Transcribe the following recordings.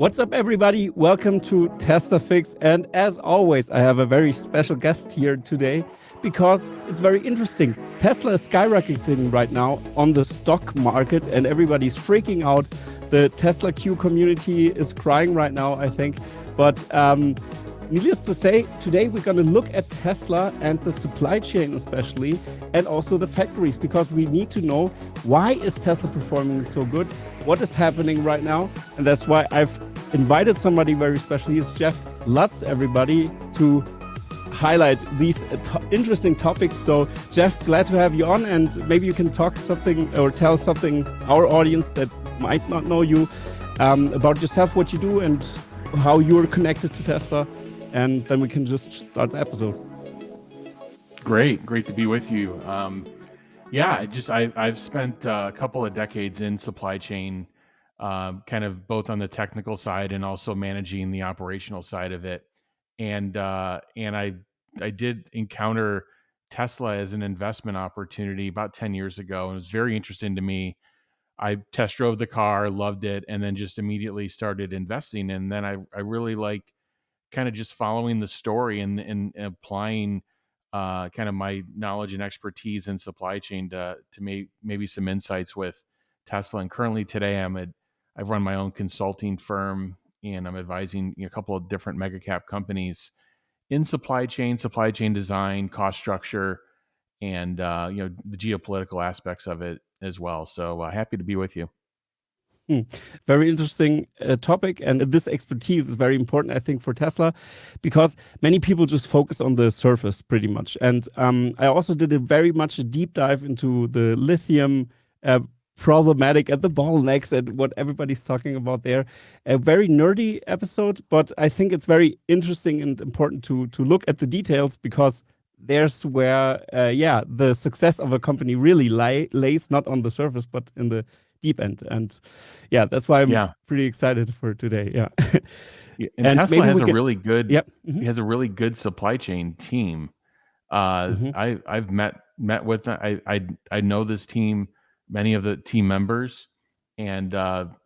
What's up, everybody? Welcome to Tesla Fix. And as always, I have a very special guest here today because it's very interesting. Tesla is skyrocketing right now on the stock market and everybody's freaking out. The Tesla Q community is crying right now, I think. But needless to say, today we're going to look at Tesla and the supply chain especially, and also the factories, because we need to know why is Tesla performing so good, what is happening right now. And that's why I've invited somebody very special. He's Jeff Lutz, everybody, to highlight these interesting topics. So Jeff, glad to have you on, and maybe you can talk something or tell something our audience that might not know you about yourself, what you do, and how you're connected to Tesla. And then we can just start the episode. Great to be with you. I've spent a couple of decades in supply chain, kind of both on the technical side and also managing the operational side of it. And I did encounter Tesla as an investment opportunity about 10 years ago, and it was very interesting to me. I test drove the car, loved it, and then just immediately started investing. And then I really like kind of just following the story and applying kind of my knowledge and expertise in supply chain to maybe some insights with Tesla. And currently today I've run my own consulting firm, and I'm advising a couple of different mega cap companies in supply chain design, cost structure, and the geopolitical aspects of it as well. So happy to be with you. Very interesting topic, and this expertise is very important, I think, for Tesla, because many people just focus on the surface pretty much. And I also did a very much a deep dive into the lithium problematic and the bottlenecks and what everybody's talking about there. A very nerdy episode, but I think it's very interesting and important to look at the details, because there's where the success of a company really lays not on the surface but in the deep end. And that's why I'm pretty excited for today. And Tesla has a really good he has a really good supply chain team. I've met with I know this team, many of the team members, and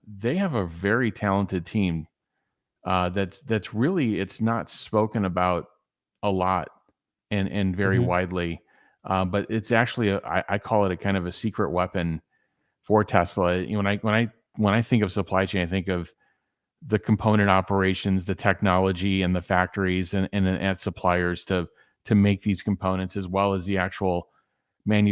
they have a very talented team that's really, it's not spoken about a lot and very widely, but it's actually I call it a kind of a secret weapon for Tesla. When I think of supply chain, I think of the component operations, the technology, and the factories and suppliers to make these components, as well as the actual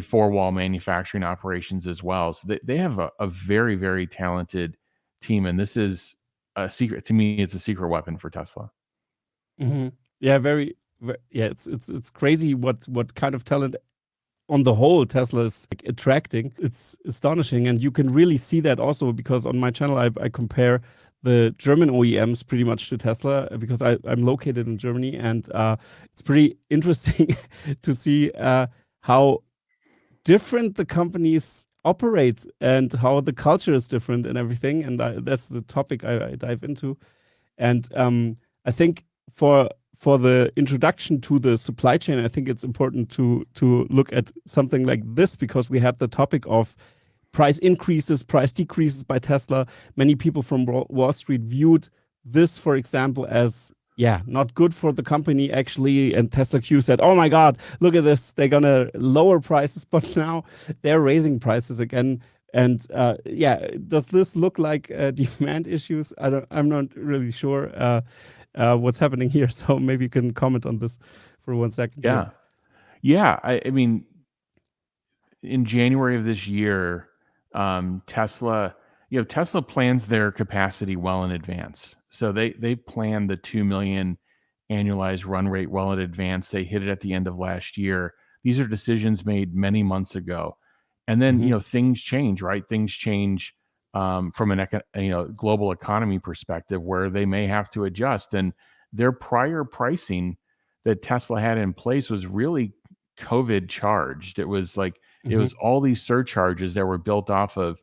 four-wall manufacturing operations as well. So they have a very, very talented team, and this is a secret. To me, it's a secret weapon for Tesla. Yeah, it's crazy what kind of talent on the whole Tesla is attracting. It's astonishing, and you can really see that also because on my channel I compare the German OEMs pretty much to Tesla, because I'm located in Germany, and it's pretty interesting to see how different the companies operate and how the culture is different and everything. And that's the topic I dive into. And I think for the introduction to the supply chain, I think it's important to look at something like this, because we had the topic of price increases, price decreases by Tesla. Many people from Wall Street viewed this, for example, as not good for the company actually. And Tesla Q said, oh my God, look at this, they're gonna lower prices, but now they're raising prices again. And does this look like demand issues? I'm not really sure what's happening here. So maybe you can comment on this for 1 second. I mean, in January of this year, Tesla plans their capacity well in advance. So they plan the 2 million annualized run rate well in advance. They hit it at the end of last year. These are decisions made many months ago. And then, things change, right? Things change from an global economy perspective, where they may have to adjust. And their prior pricing that Tesla had in place was really COVID charged. It was like it was all these surcharges that were built off of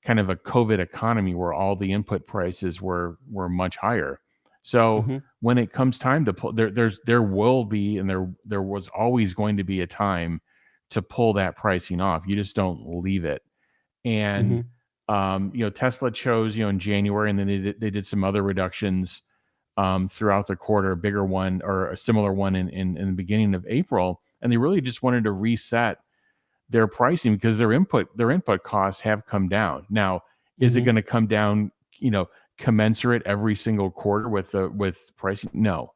kind of a COVID economy where all the input prices were much higher. So when it comes time to pull, there will be, and there was always going to be a time to pull that pricing off. You just don't leave it. And Tesla chose, in January, and then they did some other reductions throughout the quarter, a bigger one or a similar one in the beginning of April, and they really just wanted to reset their pricing because their input costs have come down. Now, is it going to come down, commensurate every single quarter with pricing? No.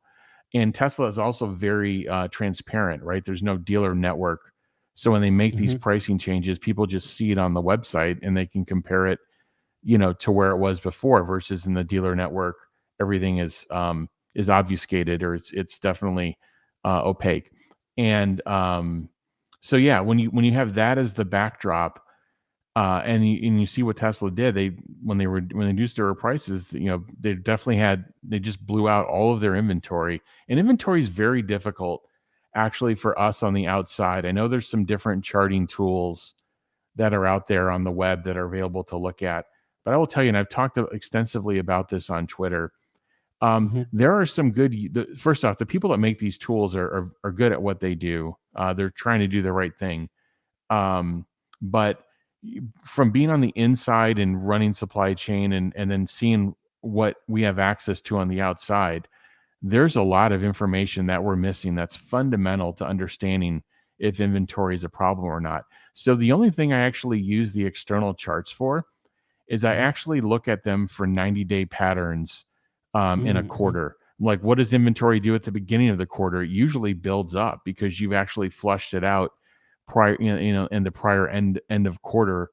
And Tesla is also very transparent, right? There's no dealer network. So when they make these pricing changes, people just see it on the website and they can compare it, to where it was before versus in the dealer network, everything is obfuscated, or it's definitely opaque. And so yeah, when you have that as the backdrop, and you see what Tesla did, when they reduced their prices, they just blew out all of their inventory, and inventory is very difficult actually for us on the outside. I know there's some different charting tools that are out there on the web that are available to look at, but I will tell you, and I've talked extensively about this on Twitter. There are some good. First off, the people that make these tools are good at what they do. They're trying to do the right thing, but from being on the inside and running supply chain and then seeing what we have access to on the outside, there's a lot of information that we're missing that's fundamental to understanding if inventory is a problem or not. So the only thing I actually use the external charts for is I actually look at them for 90-day patterns in a quarter. Like, what does inventory do at the beginning of the quarter? It usually builds up because you've actually flushed it out prior, in the prior end of quarter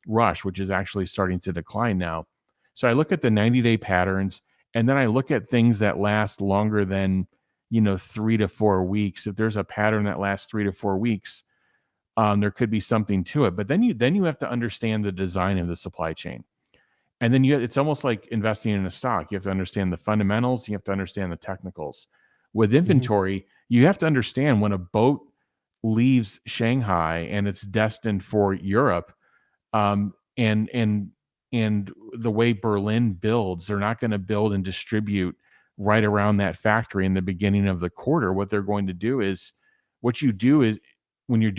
rush, which is actually starting to decline now. So I look at the 90-day patterns, and then I look at things that last longer than 3 to 4 weeks. If there's a pattern that lasts 3 to 4 weeks, there could be something to it. But then you have to understand the design of the supply chain. And then it's almost like investing in a stock. You have to understand the fundamentals. You have to understand the technicals. With inventory, you have to understand when a boat leaves Shanghai and it's destined for Europe, and the way Berlin builds, they're not going to build and distribute right around that factory in the beginning of the quarter. What they're going to do is, what you do is, when you're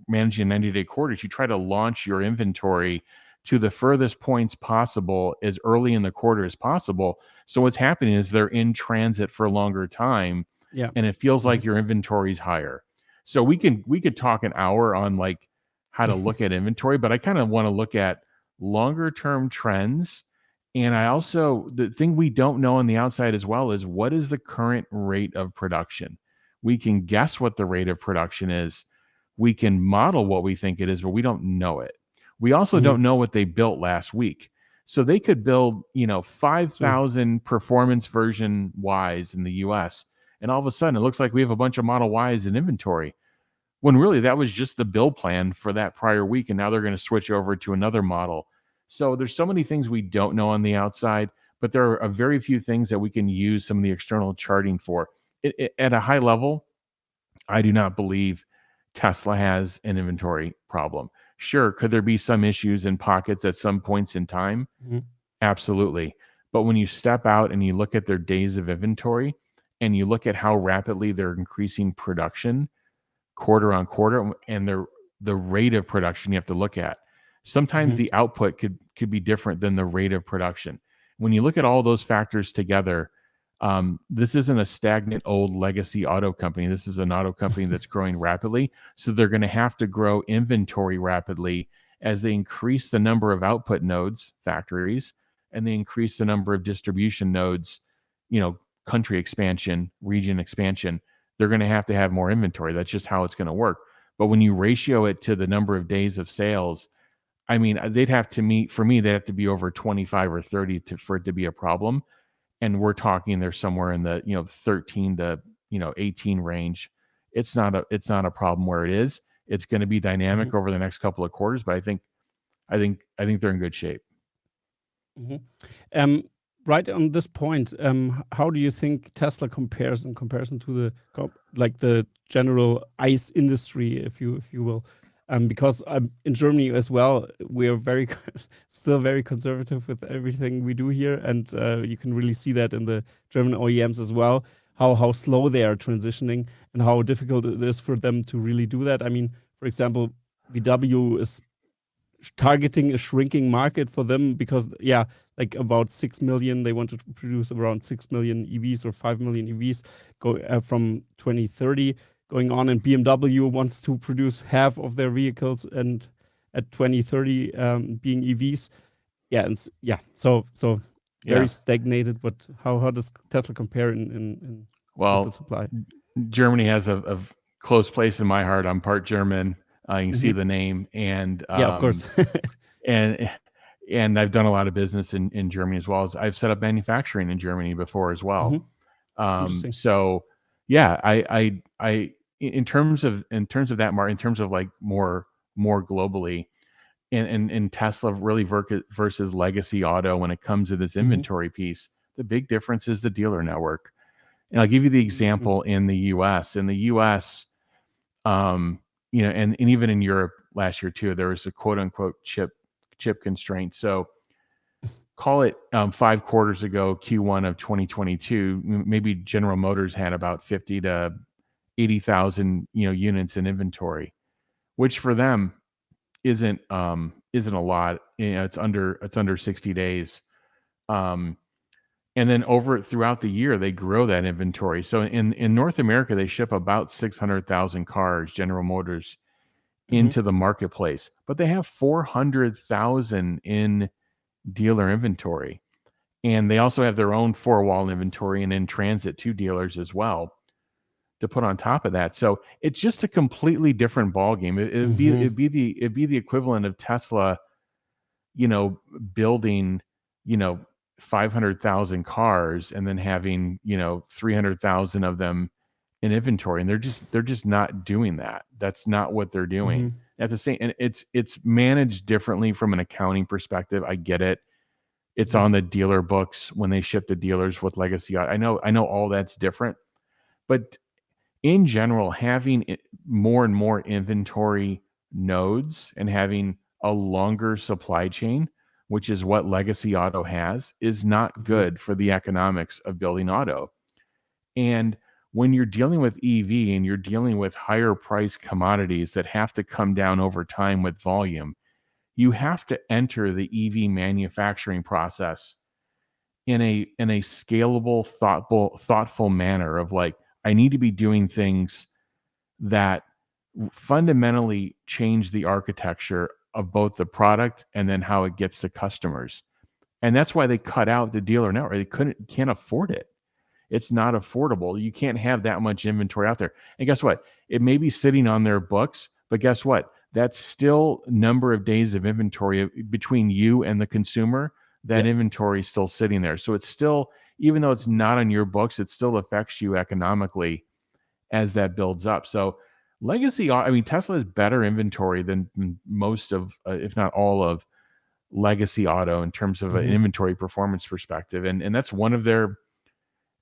managing 90-day quarters, you try to launch your inventory to the furthest points possible as early in the quarter as possible. So what's happening is they're in transit for a longer time, and it feels like your inventory is higher. So we could talk an hour on like how to look at inventory, but I kind of want to look at longer term trends. And the thing we don't know on the outside as well is, what is the current rate of production? We can guess what the rate of production is. We can model what we think it is, but we don't know it. We also don't know what they built last week. So they could build, 5,000 performance version Ys in the US. And all of a sudden it looks like we have a bunch of Model Ys in inventory, when really that was just the build plan for that prior week. And now they're going to switch over to another model. So there's so many things we don't know on the outside, but there are very few things that we can use some of the external charting for. At a high level, I do not believe Tesla has an inventory problem. Sure, could there be some issues in pockets at some points in time? Absolutely. But when you step out and you look at their days of inventory, and you look at how rapidly they're increasing production quarter on quarter, and the rate of production you have to look at. Sometimes the output could be different than the rate of production. When you look at all those factors together, this isn't a stagnant old legacy auto company. This is an auto company that's growing rapidly. So they're going to have to grow inventory rapidly as they increase the number of output nodes, factories, and they increase the number of distribution nodes, country expansion, region expansion. They're going to have more inventory. That's just how it's going to work. But when you ratio it to the number of days of sales, I mean, they'd have to be over 25 or 30 for it to be a problem. And we're talking they're somewhere in the 13 to 18 range. It's not a problem where it is. It's going to be dynamic over the next couple of quarters, but I think they're in good shape. Right on this point, how do you think Tesla compares in comparison to the general ICE industry, if you will? Because in Germany as well, we are still very conservative with everything we do here, and you can really see that in the German OEMs as well, how slow they are transitioning and how difficult it is for them to really do that. I mean, for example, VW is targeting a shrinking market for them because like about 6 million, they wanted to produce around 6 million EVs or 5 million EVs from 2030 going on, and BMW wants to produce half of their vehicles and at 2030 being EVs. So very stagnated. But how does Tesla compare in with the supply? Germany has a close place in my heart. I'm part German. You can see the name, and of course. and I've done a lot of business in Germany, as well as I've set up manufacturing in Germany before as well. Interesting. So I in terms of that market, in terms of like more globally, and Tesla really versus legacy auto when it comes to this inventory piece, the big difference is the dealer network. And I'll give you the example in the US. In the US, and even in Europe last year too, there was a quote unquote chip constraint. So call it 5 quarters ago, Q1 of 2022, maybe General Motors had about 50 to 80,000 units in inventory, which for them isn't a lot. It's under 60 days. And then throughout the year, they grow that inventory. So in North America, they ship about 600,000 cars, General Motors, into the marketplace, but they have 400,000 in dealer inventory. And they also have their own 4-wall inventory and in transit to dealers as well to put on top of that. So it's just a completely different ballgame. It'd be the equivalent of Tesla, building, 500,000 cars and then having 300,000 of them in inventory, and they're just not doing that. That's not what they're doing. At the same, and it's managed differently from an accounting perspective. I get it. It's on the dealer books when they ship to dealers with legacy. I know all that's different, but in general, having more and more inventory nodes and having a longer supply chain, which is what legacy auto has, is not good for the economics of building auto. And when you're dealing with EV and you're dealing with higher price commodities that have to come down over time with volume, you have to enter the EV manufacturing process in a scalable, thoughtful manner of like, I need to be doing things that fundamentally change the architecture of both the product and then how it gets to customers. And that's why they cut out the dealer network. They can't afford it. It's not affordable. You can't have that much inventory out there. And guess what? It may be sitting on their books, but guess what? That's still number of days of inventory between you and the consumer. That inventory is still sitting there. So it's still, even though it's not on your books, it still affects you economically as that builds up. So legacy, I mean, Tesla has better inventory than most of, if not all of, legacy auto in terms of an inventory performance perspective. And that's one of their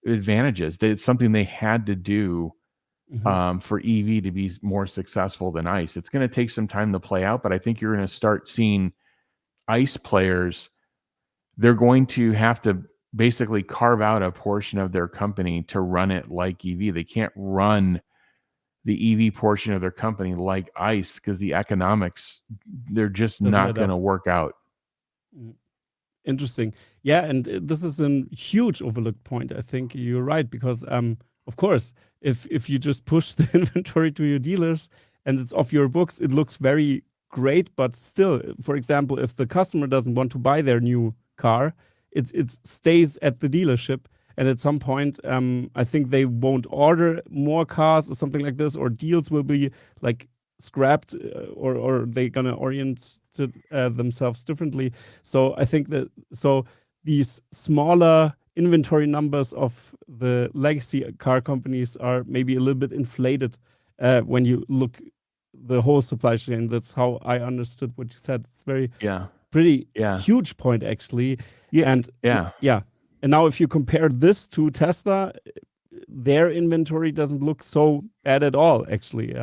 advantages. It's something they had to do for EV to be more successful than ICE. It's going to take some time to play out, but I think you're going to start seeing ICE players. They're going to have to basically carve out a portion of their company to run it like EV. They can't run the EV portion of their company like ICE because the economics, they're just not going to work out. Interesting. Yeah, and this is a huge overlooked point. I think you're right, because of course, if you just push the inventory to your dealers and it's off your books, it looks very great. But still, for example, if the customer doesn't want to buy their new car, it stays at the dealership. And at some point, I think they won't order more cars or something like this, or deals will be like scrapped, or they're gonna orient themselves differently. So I think that these smaller inventory numbers of the legacy car companies are maybe a little bit inflated when you look the whole supply chain. That's how I understood what you said. It's very pretty huge point actually. And now if you compare this to Tesla, their inventory doesn't look so bad at all actually,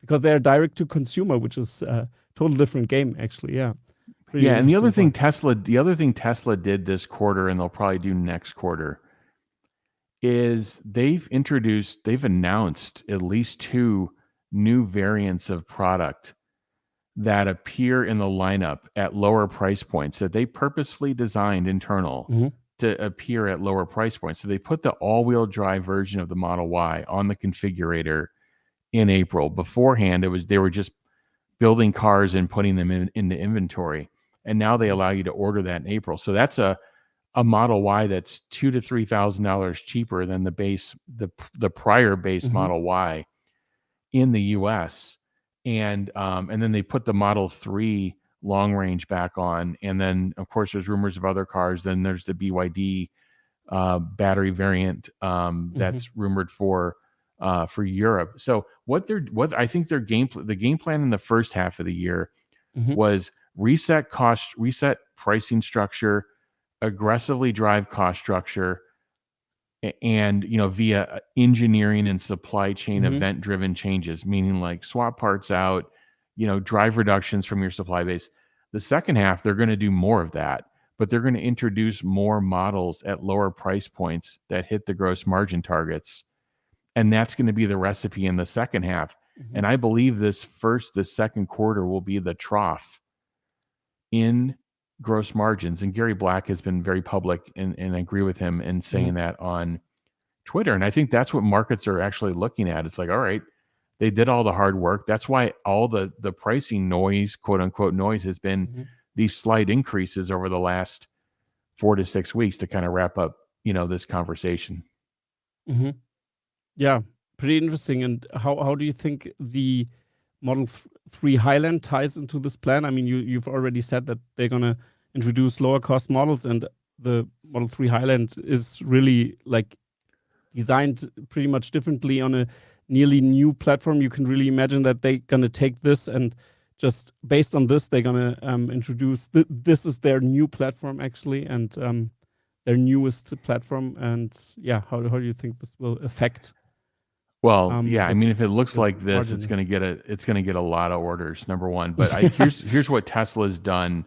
because they're direct to consumer, which is a total different game actually. And the other thing Tesla did this quarter, and they'll probably do next quarter, is they've announced at least 2 new variants of product that appear in the lineup at lower price points that they purposefully designed internal to appear at lower price points. So they put the all-wheel drive version of the Model Y on the configurator in April. Beforehand, they were just building cars and putting them into inventory. And now they allow you to order that in April. So that's a Model Y that's $2,000 to $3,000 cheaper than the prior base Model Y in the U.S. And then they put the Model 3 long range back on. And then, of course, there's rumors of other cars. Then there's the BYD battery variant that's rumored for Europe. So what I think the game plan in the first half of the year was reset pricing structure, aggressively drive cost structure, and via engineering and supply chain event driven changes, meaning like swap parts out, drive reductions from your supply base. The second half, they're going to do more of that, but they're going to introduce more models at lower price points that hit the gross margin targets. And that's going to be the recipe in the second half. And I believe the second quarter will be the trough in gross margins. And Gary Black has been very public, and I agree with him in saying that on Twitter. And I think that's what markets are actually looking at. It's like, all right, they did all the hard work. That's why all the pricing noise, quote unquote noise, has been these slight increases over the last 4 to 6 weeks to kind of wrap up, this conversation. Yeah, pretty interesting. And how do you think the Model 3 Highland ties into this plan? I mean, you've already said that they're going to introduce lower cost models, and the Model 3 Highland is really like designed pretty much differently on a nearly new platform. You can really imagine that they're going to take this and just based on this, they're going to introduce, this is their new platform actually, and their newest platform. And yeah, how do you think this will affect? Well, I mean, if it looks like this, it's going to get a lot of orders, number one. But here's what Tesla's done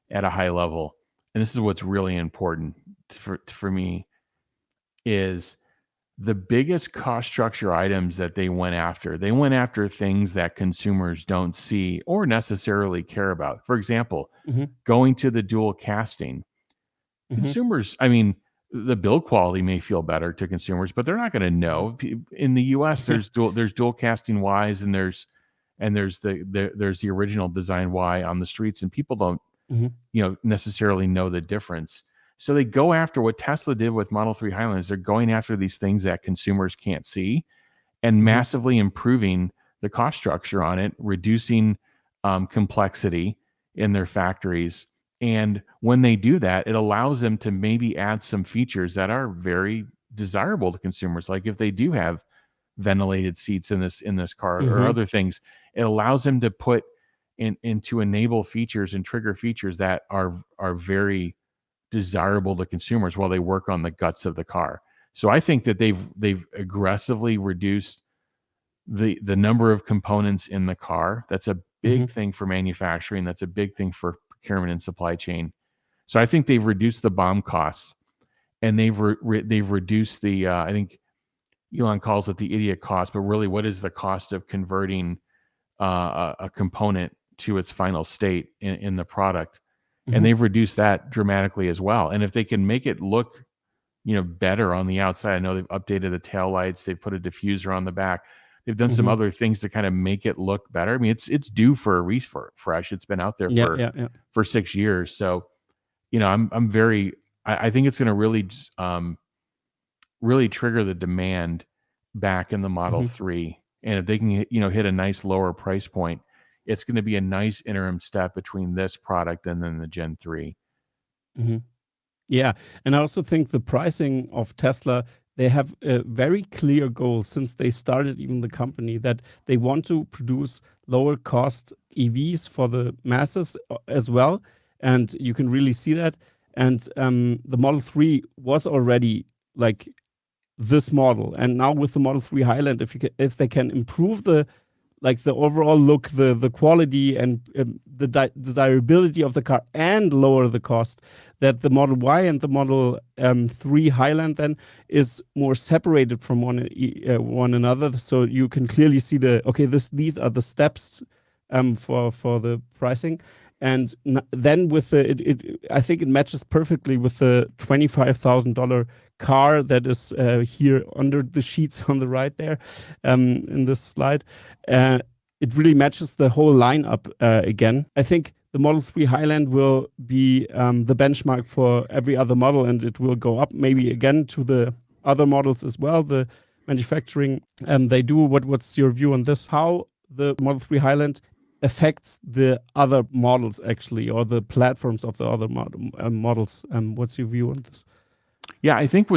at a high level, and this is what's really important for me, is the biggest cost structure items that they went after. They went after things that consumers don't see or necessarily care about. For example, going to the dual casting. Consumers, I mean, the build quality may feel better to consumers, but they're not going to know. In the U.S., there's dual casting Ys, and there's the original design Y on the streets, and people don't necessarily know the difference. So they go after what Tesla did with Model 3 Highlands. They're going after these things that consumers can't see, and massively improving the cost structure on it, reducing complexity in their factories. And when they do that, it allows them to maybe add some features that are very desirable to consumers. Like if they do have ventilated seats in this car or other things, it allows them to put in to enable features and trigger features that are very desirable to consumers while they work on the guts of the car. So I think that they've aggressively reduced the number of components in the car. That's a big thing for manufacturing. That's a big thing for procurement and supply chain. So I think they've reduced the BOM costs, and they've reduced the I think Elon calls it the idiot cost, but really what is the cost of converting a component to its final state in the product? And they've reduced that dramatically as well. And if they can make it look better on the outside, I know they've updated the tail lights, they've put a diffuser on the back. They've done some other things to kind of make it look better. I mean, it's due for a refresh. It's been out there for 6 years. So, I think it's going to really trigger the demand back in the Model 3. And if they can, hit a nice lower price point, it's going to be a nice interim step between this product and then the Gen 3. Yeah. And I also think the pricing of Tesla, they have a very clear goal since they started even the company, that they want to produce lower cost EVs for the masses as well. And you can really see that. And the Model 3 was already like this model. And now with the Model 3 Highland, if they can improve the overall look, the quality, and the desirability of the car, and lower the cost, that the Model Y and the Model 3 Highland then is more separated from one another. So you can clearly see these are the steps for the pricing. And then with the, I think it matches perfectly with the $25,000 car that is here under the sheets on the right there in this slide. It really matches the whole lineup again. I think the Model 3 Highland will be the benchmark for every other model, and it will go up maybe again to the other models as well. The manufacturing they do. What's your view on this? How the Model 3 Highland affects the other models actually, or the platforms of the other models? What's your view on this? Yeah, I think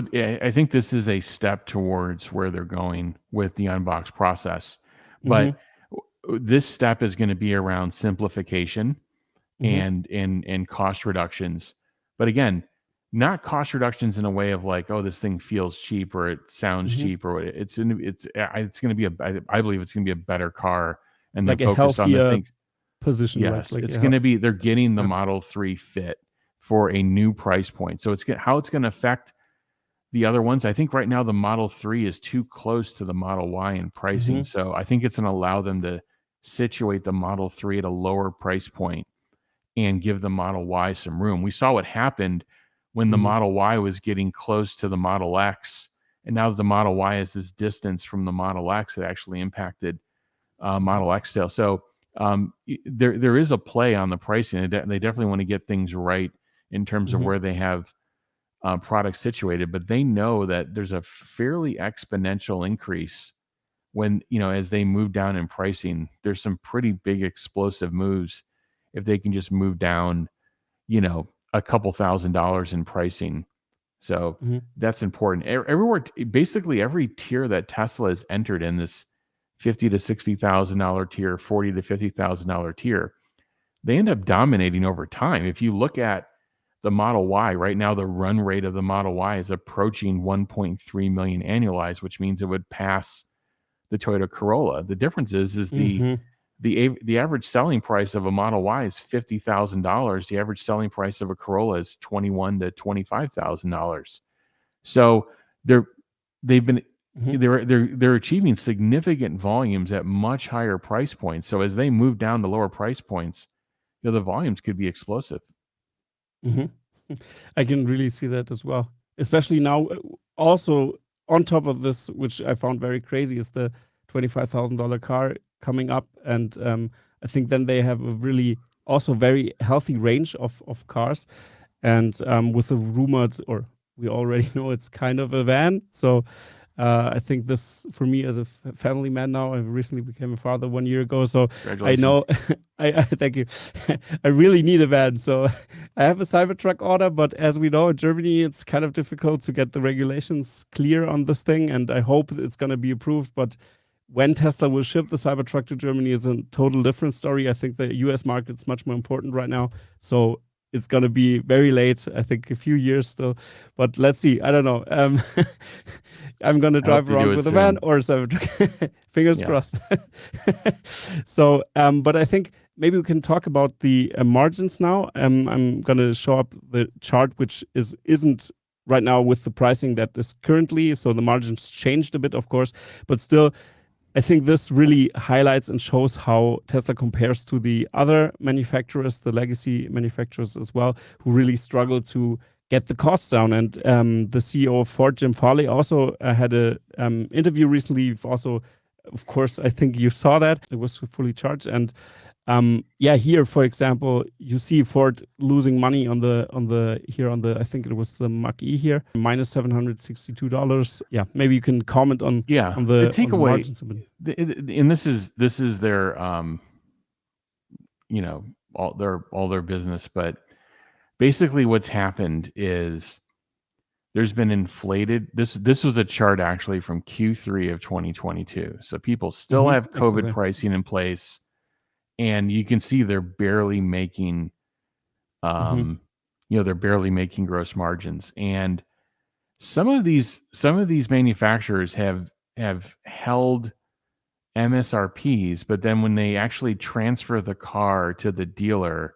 this is a step towards where they're going with the unbox process, but this step is going to be around simplification and cost reductions. But again, not cost reductions in a way of like, oh, this thing feels cheap or it sounds cheap, or it's going to be I believe it's going to be a better car, and like they're a focused on the healthier things. position. Yes, like it's going to be, they're getting the Model 3 fit for a new price point. So how it's going to affect the other ones. I think right now the Model 3 is too close to the Model Y in pricing. So I think it's going to allow them to situate the Model 3 at a lower price point and give the Model Y some room. We saw what happened when the Model Y was getting close to the Model X. And now that the Model Y is this distance from the Model X, it actually impacted Model X sales. So there is a play on the pricing. They definitely want to get things right in terms of where they have products situated, but they know that there's a fairly exponential increase when, as they move down in pricing. There's some pretty big explosive moves if they can just move down, a couple $1,000s in pricing. So that's important. Everywhere, basically every tier that Tesla has entered in, this $50,000 to $60,000 tier, $40,000 to $50,000 tier, they end up dominating over time. If you look at the Model Y right now, the run rate of the Model Y is approaching 1.3 million annualized, which means it would pass the Toyota Corolla. The difference is the average selling price of a Model Y is $50,000. The average selling price of a Corolla is $21,000 to $25,000. So they're achieving significant volumes at much higher price points. So as they move down to lower price points, the volumes could be explosive. I can really see that as well, especially now. Also, on top of this, which I found very crazy, is the $25,000 car coming up, and I think then they have a really also very healthy range of cars, and with a rumored, or we already know it's kind of a van. So I think this, for me as a family man now, I recently became a father 1 year ago, so I know I thank you. I really need a van. So I have a Cybertruck order, but as we know in Germany, it's kind of difficult to get the regulations clear on this thing, and I hope it's going to be approved. But when Tesla will ship the Cybertruck to Germany is a total different story. I think the US market is much more important right now. So it's going to be very late, I think a few years still, but let's see. I don't know. I'm going to drive around with a van or a Cybertruck. Fingers crossed. So, but I think maybe we can talk about the margins now. I'm going to show up the chart, which isn't right now with the pricing that is currently. So the margins changed a bit, of course, but still, I think this really highlights and shows how Tesla compares to the other manufacturers, the legacy manufacturers as well, who really struggle to get the costs down. And the CEO of Ford, Jim Farley, also had an interview recently. You've also, of course, I think you saw that. It was fully charged. And here, for example, you see Ford losing money on the I think it was the Mach-E here, minus $762. Yeah, maybe you can comment on the takeaway margins a bit. And this is their all their business, but basically what's happened is there's been inflated. This was a chart actually from Q3 of 2022. So people still have COVID pricing in place. And you can see they're barely making, they're barely making gross margins. And some of these manufacturers have held MSRPs, but then when they actually transfer the car to the dealer,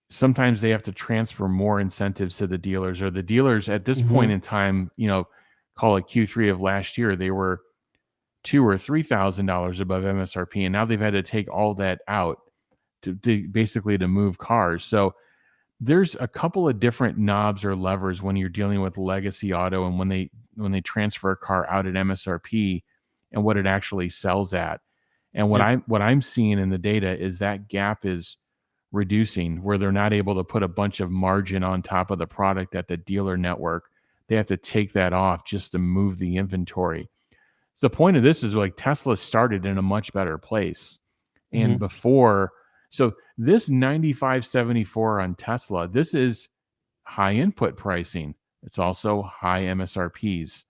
sometimes they have to transfer more incentives to the dealers, or the dealers at this point in time, call it Q3 of last year, they were $2,000 or $3,000 above MSRP, and now they've had to take all that out to basically to move cars. So there's a couple of different knobs or levers when you're dealing with legacy auto, and when they transfer a car out at MSRP and what it actually sells at. And what Yeah. I'm seeing in the data is that gap is reducing, where they're not able to put a bunch of margin on top of the product at the dealer network. They have to take that off just to move the inventory. So the point of this is, like, Tesla started in a much better place. And before, so this 95.74 on Tesla, this is high input pricing. It's also high MSRPs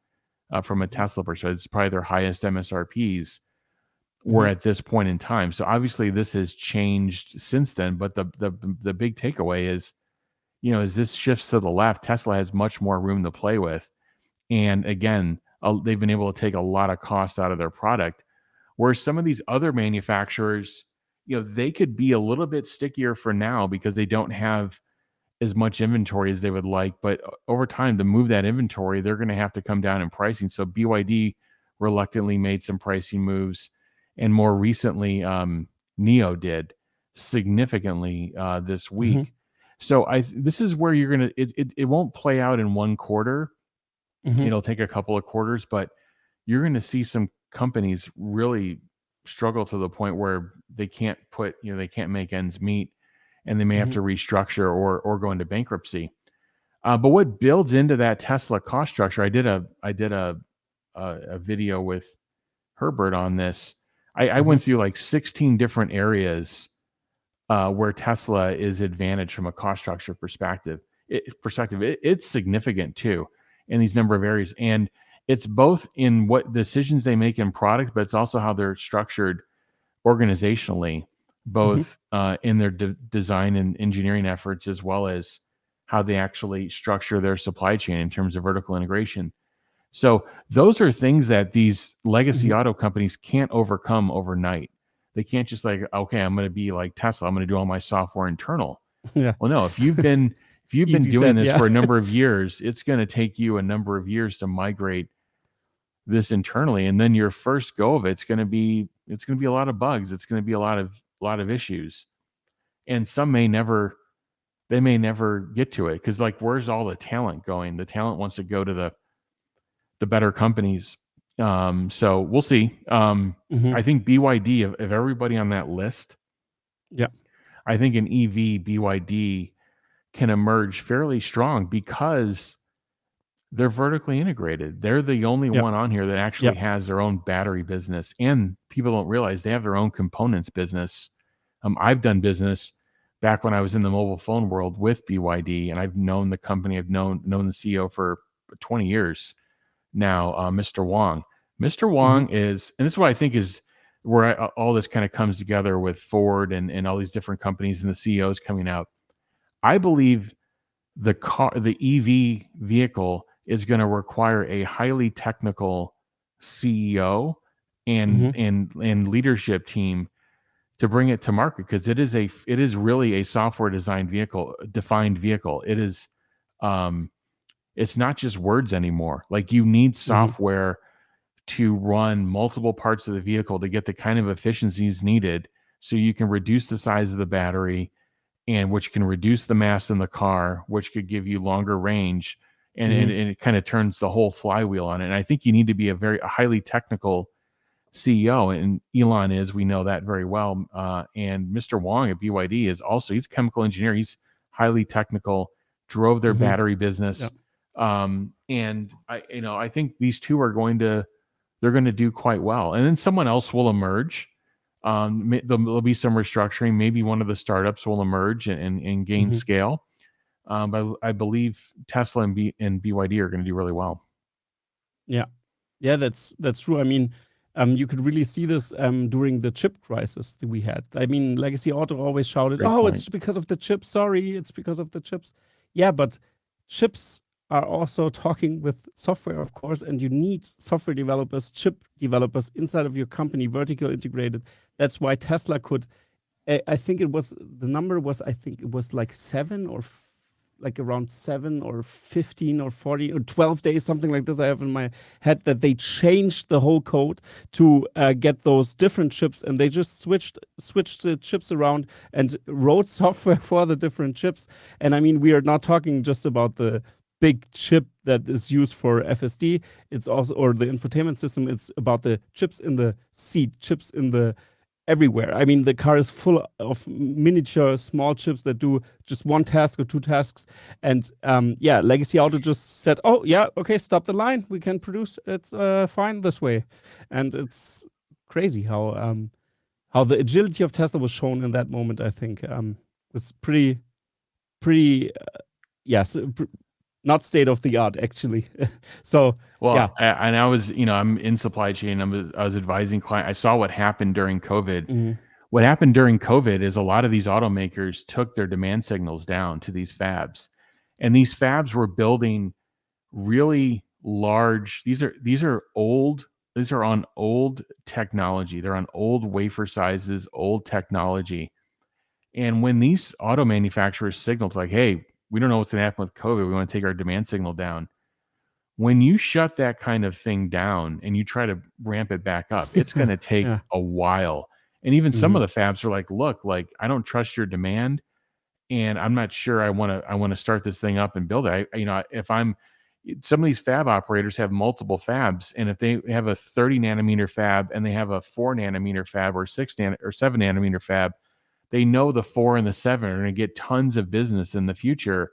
from a Tesla perspective. It's probably their highest MSRPs were at this point in time. So obviously this has changed since then. But the big takeaway is, as this shifts to the left, Tesla has much more room to play with. And again, they've been able to take a lot of cost out of their product. Whereas some of these other manufacturers, they could be a little bit stickier for now because they don't have as much inventory as they would like. But over time, to move that inventory, they're going to have to come down in pricing. So BYD reluctantly made some pricing moves. And more recently, NIO did significantly this week. So this is where you're going to, it won't play out in one quarter. It'll take a couple of quarters, but you're going to see some companies really struggle to the point where they can't they can't make ends meet, and they may have to restructure or go into bankruptcy. But what builds into that Tesla cost structure, I did a video with Herbert on this. I went through like 16 different areas where Tesla is advantaged from a cost structure perspective. It's significant too in these number of areas, and it's both in what decisions they make in product, but it's also how they're structured organizationally, both in their design and engineering efforts, as well as how they actually structure their supply chain in terms of vertical integration. So those are things that these legacy auto companies can't overcome overnight. They can't just like, okay, I'm going to be like Tesla, I'm going to do all my software internal. Yeah. Well, no, if you've been Easy doing said, this yeah. for a number of years, it's going to take you a number of years to migrate this internally, and then your first go of it's going to be a lot of bugs. It's going to be a lot of issues, and some may never get to it because, like, where's all the talent going? The talent wants to go to the better companies. So we'll see. I think BYD of everybody on that list, Yeah. I think an EV BYD can emerge fairly strong because they're vertically integrated. They're the only one on here that actually has their own battery business, and people don't realize they have their own components business. I've done business back when I was in the mobile phone world with BYD, and I've known the company. I've known the CEO for 20 years now, Mr. Wong. Mr. Wong is, and this is what I think is where all this kind of comes together with Ford and all these different companies and the CEOs coming out. I believe the EV vehicle is going to require a highly technical CEO and leadership team to bring it to market, because it is really a software defined vehicle. It is it's not just words anymore. Like, you need software to run multiple parts of the vehicle to get the kind of efficiencies needed so you can reduce the size of the battery, and which can reduce the mass in the car, which could give you longer range, and it kind of turns the whole flywheel on it. And I think you need to be a highly technical CEO, and Elon is, we know that very well. And Mr. Wong at BYD is also, he's a chemical engineer. He's highly technical, drove their battery business. And I think these two are they're going to do quite well. And then someone else will emerge. There'll be some restructuring. Maybe one of the startups will emerge and gain scale. But I believe Tesla and BYD are going to do really well. Yeah, that's true. I mean, you could really see this during the chip crisis that we had. I mean, Legacy Auto always shouted, Great point. It's because of the chips. Sorry, it's because of the chips. Yeah, but chips are also talking with software, of course, and you need software developers, chip developers inside of your company, vertical integrated. That's why Tesla could, I think it was like 7 or like around 7 or 15 or 40 or 12 days, something like this. I have in my head that they changed the whole code to get those different chips, and they just switched the chips around and wrote software for the different chips. And I mean, we are not talking just about the big chip that is used for FSD. It's also, or the infotainment system. It's about the chips in the seat, chips in the everywhere. I mean, the car is full of miniature small chips that do just one task or two tasks. And Legacy Auto just said, oh, yeah, okay, stop the line. We can produce. It's fine this way. And it's crazy how the agility of Tesla was shown in that moment, I think. Was pretty, not state of the art, actually. So, well, yeah. And I was, I'm in supply chain. I was advising clients. I saw what happened during COVID. Mm-hmm. What happened during COVID is a lot of these automakers took their demand signals down to these fabs, and these fabs were building really large. These are old. These are on old technology. They're on old wafer sizes, old technology. And when these auto manufacturers signaled like, hey, we don't know what's going to happen with COVID, we want to take our demand signal down. When you shut that kind of thing down and you try to ramp it back up, it's going to take a while. And even some of the fabs are like, look, like, I don't trust your demand, and I'm not sure I want to start this thing up and build it. Some of these fab operators have multiple fabs, and if they have a 30 nanometer fab and they have a 4 nanometer fab or 7 nanometer fab, they know the 4 and the 7 are going to get tons of business in the future.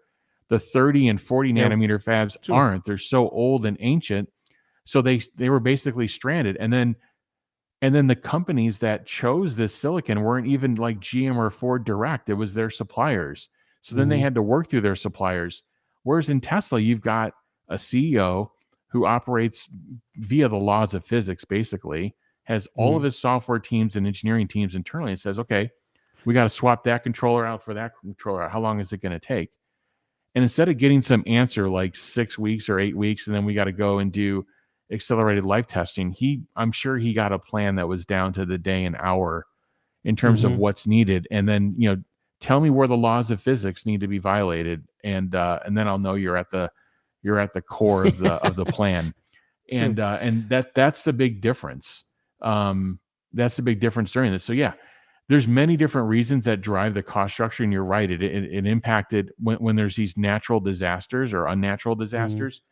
The 30 and 40 nanometer fabs aren't. They're so old and ancient. So they were basically stranded. And then the companies that chose this silicon weren't even like GM or Ford direct. It was their suppliers. So then they had to work through their suppliers. Whereas in Tesla, you've got a CEO who operates via the laws of physics, basically, has all of his software teams and engineering teams internally, and says, okay, we got to swap that controller out for that controller out. How long is it going to take? And instead of getting some answer like 6 weeks or 8 weeks, and then we got to go and do accelerated life testing, I'm sure he got a plan that was down to the day and hour in terms of what's needed. And then, tell me where the laws of physics need to be violated, and then I'll know you're at the core of the plan. And that's the big difference. That's the big difference during this. So yeah, there's many different reasons that drive the cost structure, and you're right. It impacted when there's these natural disasters or unnatural disasters.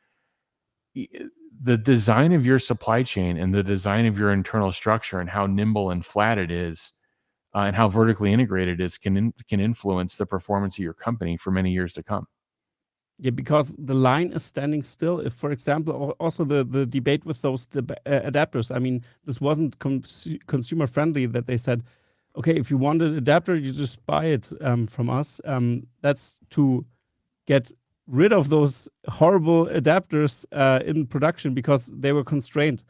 The design of your supply chain and the design of your internal structure and how nimble and flat it is, and how vertically integrated it is, can influence the performance of your company for many years to come. Yeah, because the line is standing still. If, for example, also the debate with those adapters, I mean, this wasn't consumer friendly that they said, okay, if you want an adapter, you just buy it from us. That's to get rid of those horrible adapters in production because they were constrained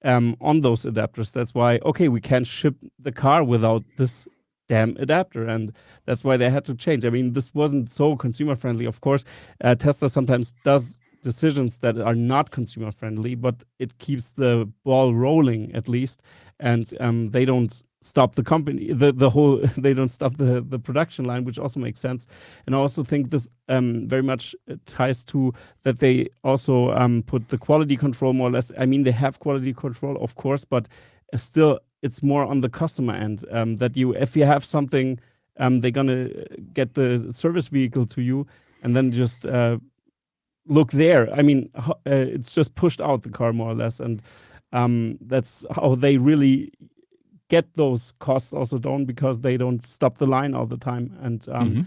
on those adapters. That's why, okay, we can't ship the car without this damn adapter, and that's why they had to change. I mean, this wasn't so consumer friendly. Of course, Tesla sometimes does decisions that are not consumer friendly, but it keeps the ball rolling at least, and they don't stop the company, the whole, they don't stop the production line, which also makes sense. And I also think this very much ties to that they also put the quality control more or less. I mean, they have quality control, of course, but still it's more on the customer end, that if you have something, they're gonna get the service vehicle to you and then just look there. I mean, it's just pushed out the car more or less, and that's how they really get those costs also down, because they don't stop the line all the time, and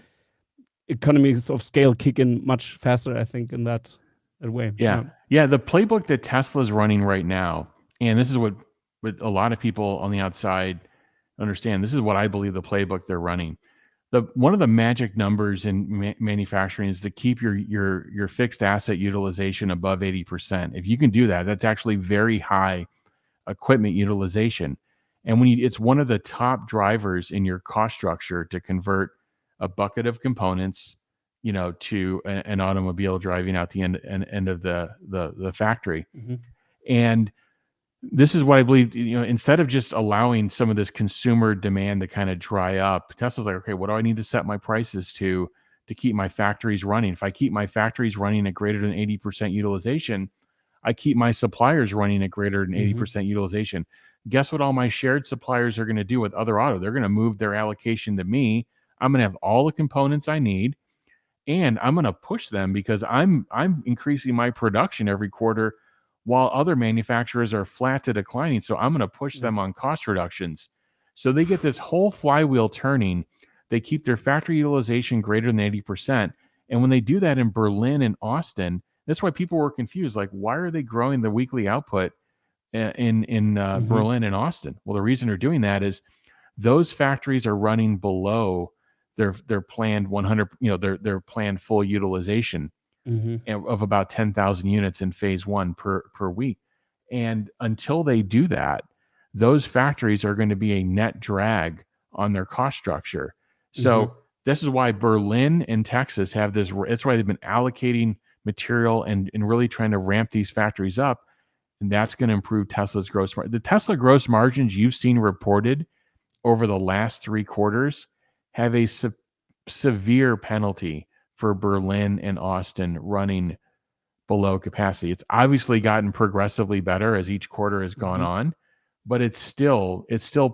economies of scale kick in much faster, I think, in that way. Yeah. The playbook that Tesla's running right now, and this is what a lot of people on the outside understand, this is what I believe the playbook they're running. One of the magic numbers in manufacturing is to keep your fixed asset utilization above 80%. If you can do that, that's actually very high equipment utilization. And it's one of the top drivers in your cost structure to convert a bucket of components, to an automobile driving out the end of the factory. And this is what I believe, instead of just allowing some of this consumer demand to kind of dry up, Tesla's like, okay, what do I need to set my prices to to keep my factories running. If I keep my factories running at greater than 80% utilization, I keep my suppliers running at greater than 80% utilization. Guess what all my shared suppliers are going to do with other auto? They're going to move their allocation to me. I'm going to have all the components I need, and I'm going to push them because I'm increasing my production every quarter while other manufacturers are flat to declining. So I'm going to push them on cost reductions. So they get this whole flywheel turning. They keep their factory utilization greater than 80%. And when they do that in Berlin and Austin, that's why people were confused. Like, why are they growing the weekly output in Berlin and Austin? Well, the reason they're doing that is those factories are running below their planned 100, their planned full utilization of about 10,000 units in phase one per week. And until they do that, those factories are going to be a net drag on their cost structure. So this is why Berlin and Texas have this. It's why they've been allocating material and really trying to ramp these factories up. And that's going to improve Tesla's gross margin. The Tesla gross margins you've seen reported over the last 3 quarters have a severe penalty for Berlin and Austin running below capacity. It's obviously gotten progressively better as each quarter has gone on, but it's still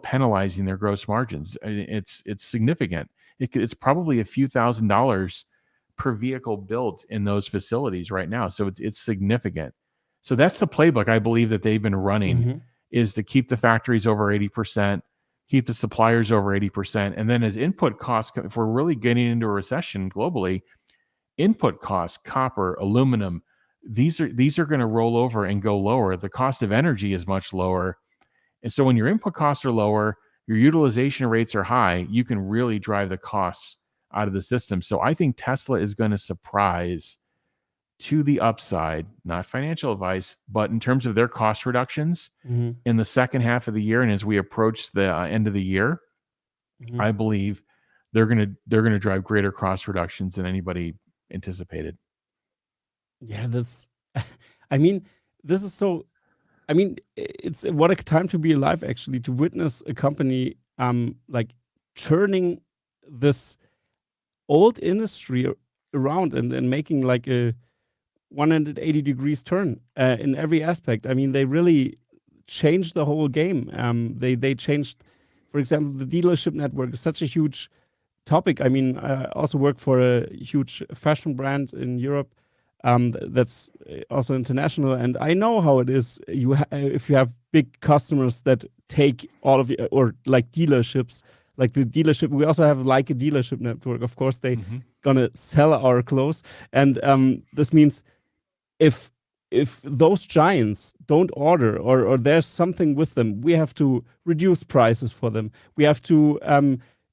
penalizing their gross margins. It's significant. It's probably a few $1,000s per vehicle built in those facilities right now. So it's significant. So that's the playbook I believe that they've been running is to keep the factories over 80%, keep the suppliers over 80%. And then as input costs, if we're really getting into a recession globally, input costs, copper, aluminum, these are going to roll over and go lower. The cost of energy is much lower. And so when your input costs are lower, your utilization rates are high, you can really drive the costs out of the system. So I think Tesla is going to surprise to the upside, not financial advice, but in terms of their cost reductions in the second half of the year. And as we approach the end of the year, I believe they're going to drive greater cost reductions than anybody anticipated. Yeah, I mean, this is so, I mean, it's what a time to be alive, actually, to witness a company like turning this old industry around and making like a 180 degrees turn in every aspect. I mean, they really changed the whole game. They changed, for example, the dealership network is such a huge topic. I mean, I also work for a huge fashion brand in Europe that's also international, and I know how it is. If you have big customers that take all of your, or like dealerships, like the dealership, we also have like a dealership network. Of course, they gonna sell our clothes, and this means if those giants don't order or there's something with them, we have to reduce prices for them. We have to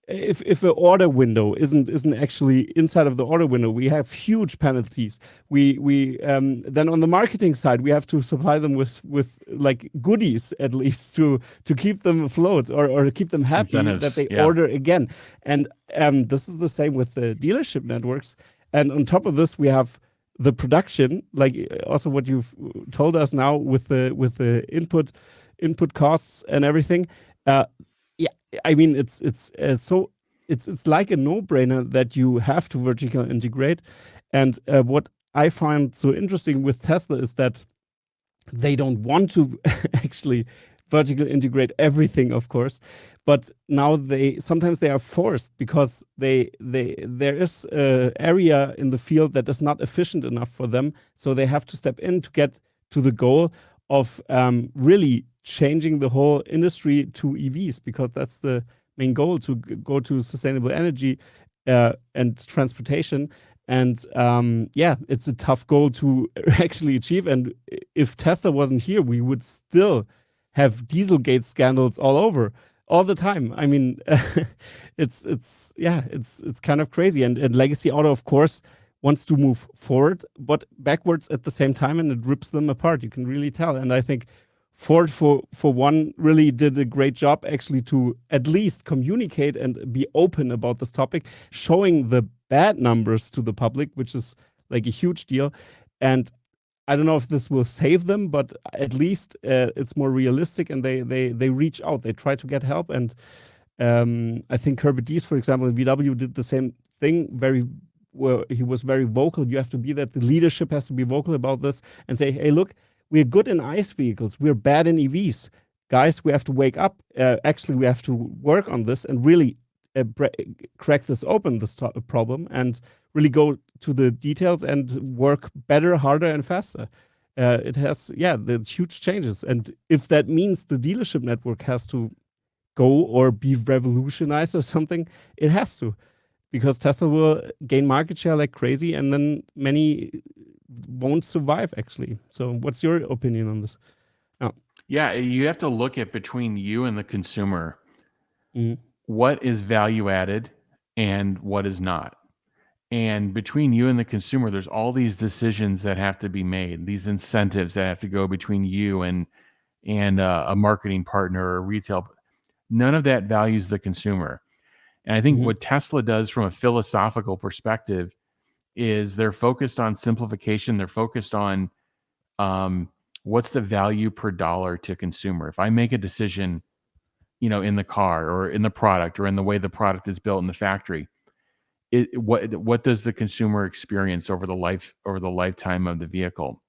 if the order window isn't actually inside of the order window, we have huge penalties. We then on the marketing side, we have to supply them with like goodies at least to keep them afloat or keep them happy Incentives, that they order again. And this is the same with the dealership networks. And on top of this, we have the production, like also what you've told us now with the input costs and everything. I mean, it's like a no-brainer that you have to vertical integrate. And what I find so interesting with Tesla is that they don't want to actually vertical integrate everything, of course, but now sometimes they are forced because there is an area in the field that is not efficient enough for them, so they have to step in to get to the goal of really changing the whole industry to EVs, because that's the main goal, to go to sustainable energy and transportation. And it's a tough goal to actually achieve. And if Tesla wasn't here, we would still have Dieselgate scandals all the time. I mean, it's kind of crazy. And Legacy Auto, of course, wants to move forward, but backwards at the same time, and it rips them apart. You can really tell. And I think Ford, for one, really did a great job actually to at least communicate and be open about this topic, showing the bad numbers to the public, which is like a huge deal. And I don't know if this will save them, but at least it's more realistic, and they reach out. They try to get help. And I think Herbert Diess, for example, in VW did the same thing, very he was very vocal. You have to be that. The leadership has to be vocal about this and say, hey, look, we're good in ICE vehicles. We're bad in EVs. Guys, we have to wake up. Actually, we have to work on this and really crack this open, this problem, and really go to the details and work better, harder, and faster. It has, the huge changes. And if that means the dealership network has to go or be revolutionized or something, it has to, because Tesla will gain market share like crazy, and then many won't survive, actually. So what's your opinion on this? Yeah, you have to look at between you and the consumer, Mhm. what is value added and what is not. And between you and the consumer, there's all these decisions that have to be made, these incentives that have to go between you and a marketing partner or a retail. None of that values the consumer. And I think Mhm. what Tesla does from a philosophical perspective is they're focused on simplification. They're focused on what's the value per dollar to consumer. If I make a decision, in the car or in the product or in the way the product is built in the factory, what does the consumer experience over the lifetime of the vehicle?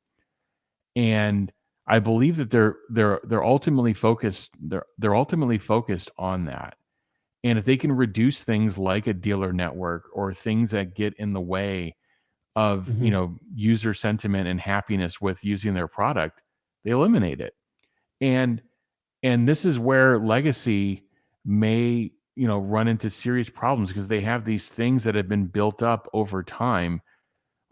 And I believe that they're ultimately focused. They're ultimately focused on that. And if they can reduce things like a dealer network or things that get in the way of Mhm. user sentiment and happiness with using their product, they eliminate it. And this is where legacy may run into serious problems, because they have these things that have been built up over time.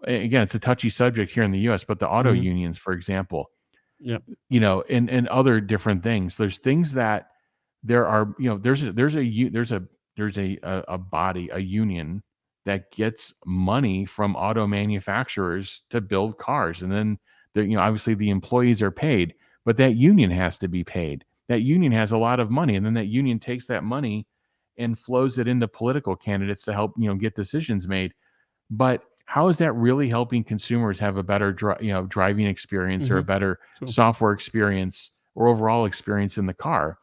Again, it's a touchy subject here in the US, but the auto Mhm. unions, for example, Yeah. and other different things. There's things that there are, there's a body, a union that gets money from auto manufacturers to build cars, and then obviously the employees are paid, but that union has to be paid. That union has a lot of money, and then that union takes that money and flows it into political candidates to help get decisions made. But how is that really helping consumers have a better driving experience, or a Mhm. better True. software experience, or overall experience in the car?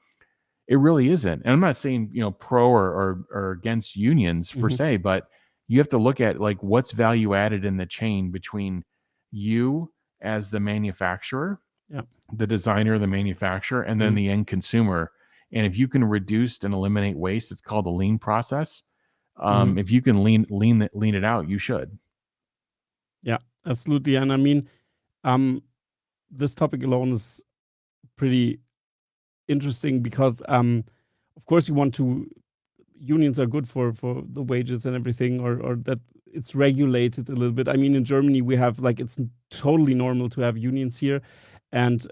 It really isn't. And I'm not saying, pro or against unions per Mhm. se, but you have to look at like what's value added in the chain between you as the manufacturer, Yeah. the designer, the manufacturer, and then Mhm. the end consumer. And if you can reduce and eliminate waste, it's called the lean process. Mhm. If you can lean it out, you should. Yeah, absolutely. And I mean, um, this topic alone is pretty interesting because, of course, you want to unions are good for the wages and everything, or that it's regulated a little bit. I mean, in Germany, we have like it's totally normal to have unions here, and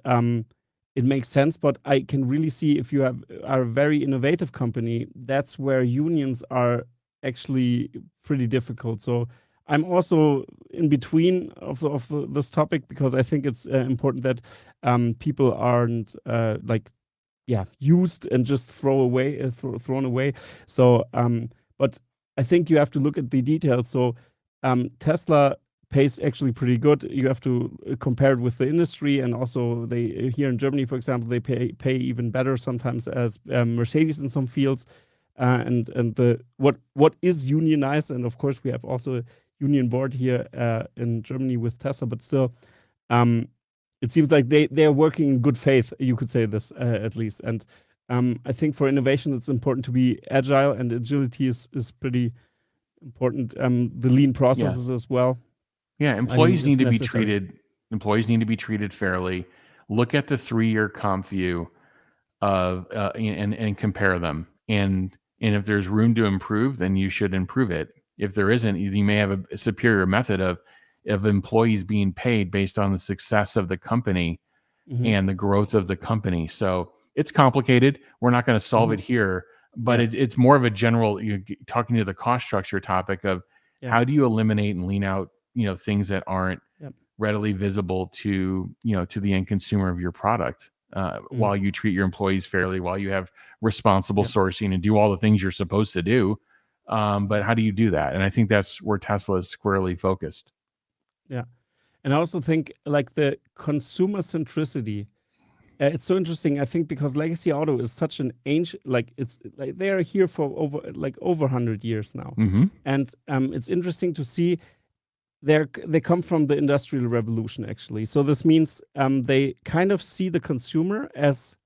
it makes sense. But I can really see if you are a very innovative company, that's where unions are actually pretty difficult. So I'm also in between of this topic, because I think it's important that people aren't like used and just thrown away. So but I think you have to look at the details. So Tesla pays actually pretty good. You have to compare it with the industry, and also they here in Germany, for example, they pay even better sometimes as Mercedes in some fields. And the what is unionized, and of course we have also a union board here in Germany with Tesla, but still um, it seems like they're working in good faith. You could say this at least. And I think for innovation, it's important to be agile, and agility is pretty important. The lean Yeah. processes as well. Yeah, I mean, employees need it's to be necessary. treated. Employees need to be treated fairly. Look at the 3-year comp view of and compare them. And if there's room to improve, then you should improve it. If there isn't, you may have a superior method of employees being paid based on the success of the company Hmm. and the growth of the company. So it's complicated. We're not going to solve Hmm. it here, but Yeah, it's more of a general, talking to the cost structure topic of yeah, how do you eliminate and lean out, things that aren't yeah. readily visible to, to the end consumer of your product, Hmm. while you treat your employees fairly, while you have responsible Yeah, sourcing and do all the things you're supposed to do. But how do you do that? And I think that's where Tesla is squarely focused. yeah. And I also think like the consumer centricity It's so interesting, I think, because legacy auto is such an ancient, like it's like they are here for over 100 years now, Mm-hmm. and it's interesting to see they come from the industrial revolution actually. So this means they kind of see the consumer as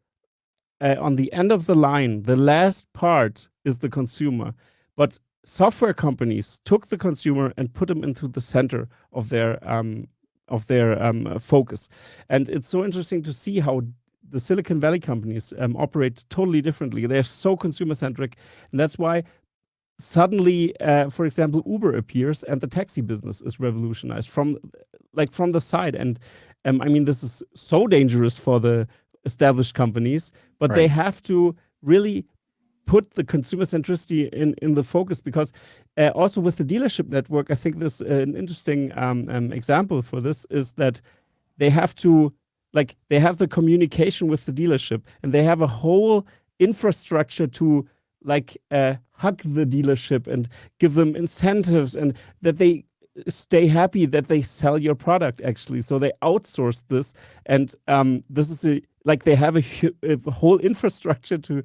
on the end of the line. The last part is the consumer, but software companies took the consumer and put them into the center of their focus. And it's so interesting to see how the Silicon Valley companies operate totally differently. They're so consumer centric, and that's why suddenly, for example, Uber appears and the taxi business is revolutionized from the side. And I mean, this is so dangerous for the established companies, but they Right. have to really put the consumer centricity in the focus, because also with the dealership network, I think this an interesting example for this is that they have to they have the communication with the dealership, and they have a whole infrastructure to hug the dealership and give them incentives, and that they stay happy that they sell your product actually. So they outsource this, and this is they have a whole infrastructure to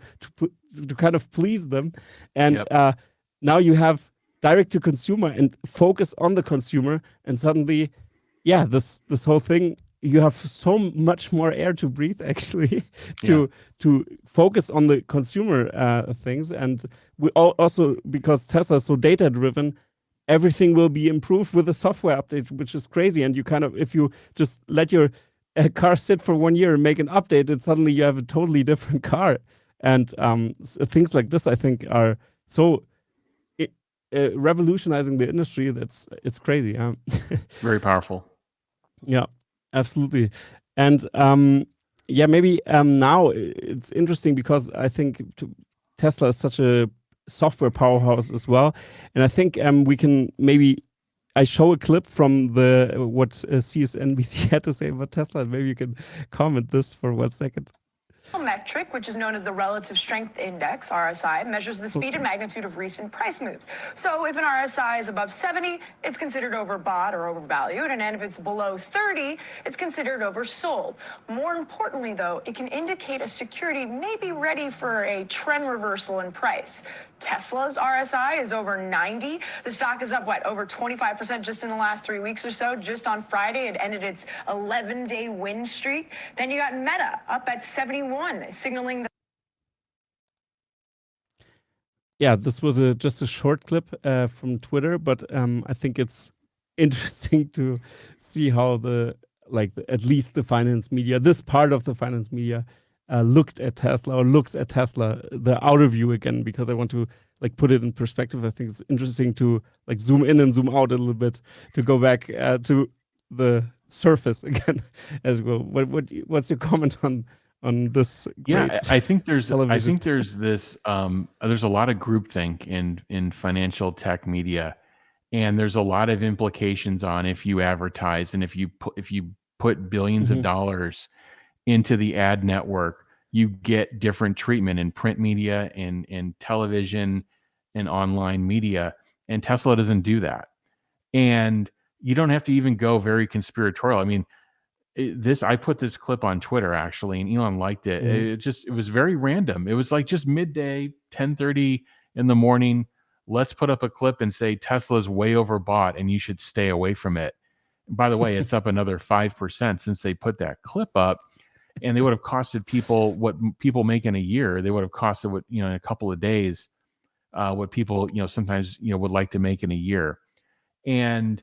kind of please them. And Yep. now you have direct to consumer and focus on the consumer, and suddenly, yeah, this whole thing, you have so much more air to breathe actually Yeah. to focus on the consumer things. And we also, because Tesla is so data driven, everything will be improved with a software update, which is crazy. And you kind of, if you just let your car sit for 1 year and make an update, and suddenly you have a totally different car. And things like this, I think, are so revolutionizing the industry. It's crazy. Very powerful. Yeah, absolutely. And yeah, maybe now it's interesting because I think Tesla is such a software powerhouse as well. And I think we can maybe I show a clip from the what CSNBC had to say about Tesla, and maybe you can comment this for 1 second. Metric, which is known as the Relative Strength Index, RSI, measures the speed and magnitude of recent price moves. So if an RSI is above 70, it's considered overbought or overvalued, and if it's below 30, it's considered oversold. More importantly, though, it can indicate a security may be ready for a trend reversal in price. Tesla's RSI is over 90. The stock is up, over 25% just in the last 3 weeks or so. Just on Friday, it ended its 11-day win streak. Then you got Meta up at 71, signaling that. Yeah, this was just a short clip from Twitter, but I think it's interesting to see how at least the finance media, this part of the finance media, looked at Tesla, or looks at Tesla, the outer view again, because I want to put it in perspective. I think it's interesting to zoom in and zoom out a little bit to go back to the surface again as well. What's your comment on this? Yeah, I think there's television? this there's a lot of groupthink in financial tech media, and there's a lot of implications on if you advertise and if you put billions of dollars into the ad network, you get different treatment in print media, in television, and online media. And Tesla doesn't do that. And you don't have to even go very conspiratorial. I mean, I put this clip on Twitter actually, and Elon liked it. It was very random. It was like just midday, 10:30 in the morning. Let's put up a clip and say Tesla's way overbought and you should stay away from it. By the way, it's up another 5% since they put that clip up. And they would have costed people what people make in a year. They would have costed what, in a couple of days, what people, sometimes, would like to make in a year. And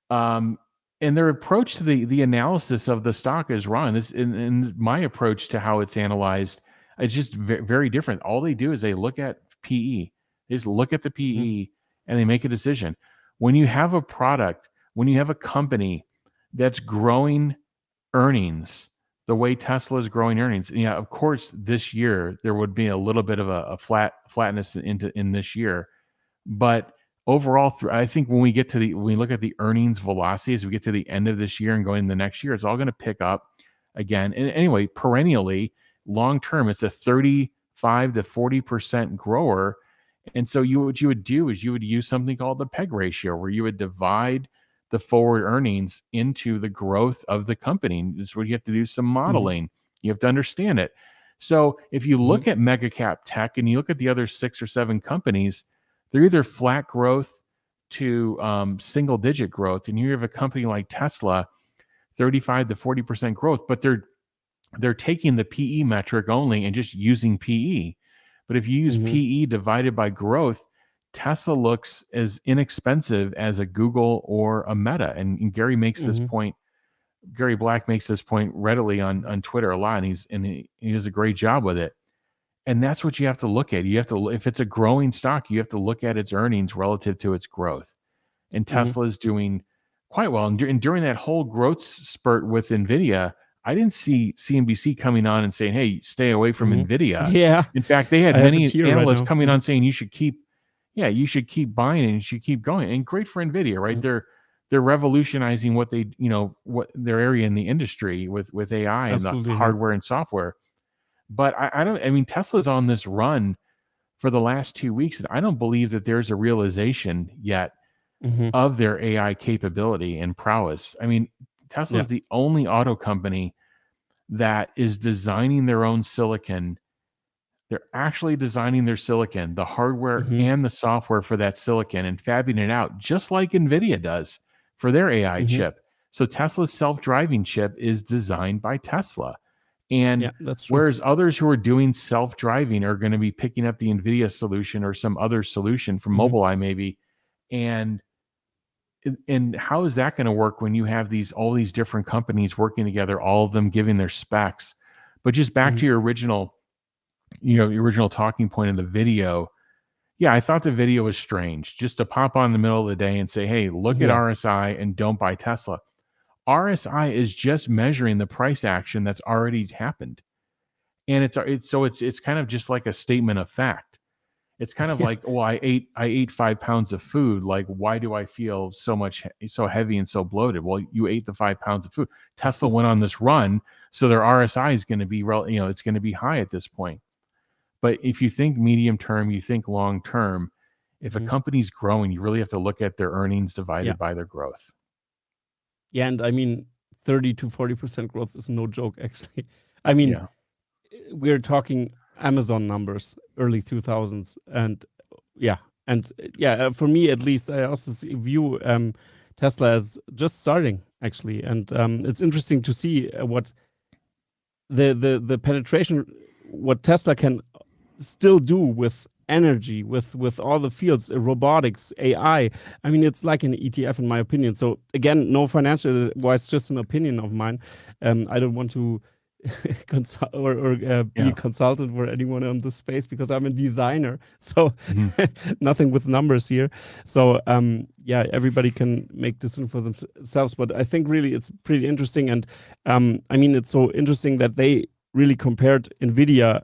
their approach to the analysis of the stock is wrong. And my approach to how it's analyzed, it's just very different. All they do is they look at PE. They just look at the PE and they make a decision. When you have a product, when you have a company that's growing earnings the way Tesla is growing earnings, yeah, of course, this year there would be a little bit of a flatness in this year, but overall, I think when we look at the earnings velocity as we get to the end of this year and going into the next year, it's all going to pick up again. And anyway, perennially, long term, it's a 35 to 40% grower. And so what you would do is you would use something called the PEG ratio, where you would divide the forward earnings into the growth of the company. This is where you have to do some modeling. You have to understand it. So if you look at mega cap tech and you look at the other 6 or 7 companies, they're either flat growth to single digit growth. And you have a company like Tesla, 35 to 40% growth, but they're taking the PE metric only and just using PE. But if you use PE divided by growth, Tesla looks as inexpensive as a Google or a Meta. And Gary makes this point. Gary Black makes this point readily on Twitter a lot, and he does a great job with it. And that's what you have to look at. You have to, if it's a growing stock, you have to look at its earnings relative to its growth. And Tesla is doing quite well. And during that whole growth spurt with NVIDIA, I didn't see CNBC coming on and saying, "Hey, stay away from NVIDIA." Yeah. In fact, they had I have many it here analysts right now. coming on saying you should keep buying and you should keep going. And great for NVIDIA, right? They're revolutionizing what they, what their area in the industry with AI Absolutely, and the yeah. hardware and software. But I mean, Tesla's on this run for the last 2 weeks, and I don't believe that there's a realization yet of their AI capability and prowess. I mean, Tesla's the only auto company that is designing their own silicon. They're actually designing their silicon, the hardware and the software for that silicon, and fabbing it out, just like NVIDIA does for their AI chip. So Tesla's self-driving chip is designed by Tesla. And that's true. whereas others who are doing self-driving are going to be picking up the NVIDIA solution or some other solution from Mobileye maybe. And how is that going to work when you have all these different companies working together, all of them giving their specs? But just back to your original talking point in the video. Yeah, I thought the video was strange. Just to pop on in the middle of the day and say, "Hey, look at RSI and don't buy Tesla." RSI is just measuring the price action that's already happened. And it's kind of just like a statement of fact. It's kind of like, well, I ate 5 pounds of food. Like, why do I feel so heavy and so bloated? Well, you ate the 5 pounds of food. Tesla went on this run, so their RSI is going to be, it's going to be high at this point. But if you think medium term, you think long term, if a company's growing, you really have to look at their earnings divided by their growth. Yeah, and I mean, 30 to 40% growth is no joke, actually. I mean, we're talking Amazon numbers, early 2000s, and for me at least, I also view Tesla as just starting, actually, and it's interesting to see what the penetration, what Tesla can still do with energy, with all the fields, robotics, AI. I mean, it's like an ETF in my opinion. So again, no financial advice, just an opinion of mine. I don't want to consult or be a consultant for anyone on this space because I'm a designer. So nothing with numbers here. So everybody can make decisions for themselves. But I think really it's pretty interesting. And I mean, it's so interesting that they really compared NVIDIA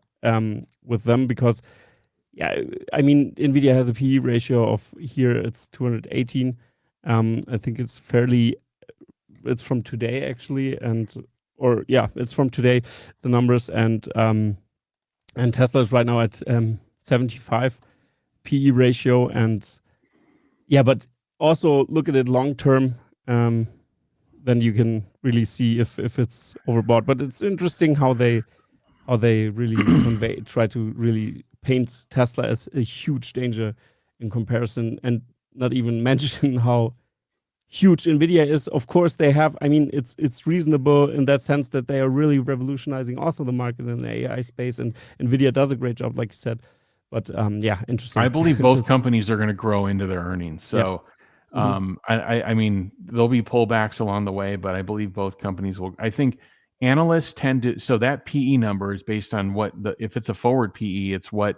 with them because I mean, NVIDIA has a PE ratio of here, it's 218. I think it's from today actually, it's from today, the numbers, and Tesla is right now at 75 PE ratio, and but also look at it long term, then you can really see if it's overbought. But it's interesting how they really try to really paint Tesla as a huge danger in comparison, and not even mention how huge NVIDIA is. Of course, they have, I mean, it's reasonable in that sense that they are really revolutionizing also the market in the AI space, and NVIDIA does a great job, like you said. But interesting. I believe both companies are going to grow into their earnings. So I mean, there'll be pullbacks along the way, but I believe both companies will. I think analysts tend to, so that PE number is based on if it's a forward PE, it's what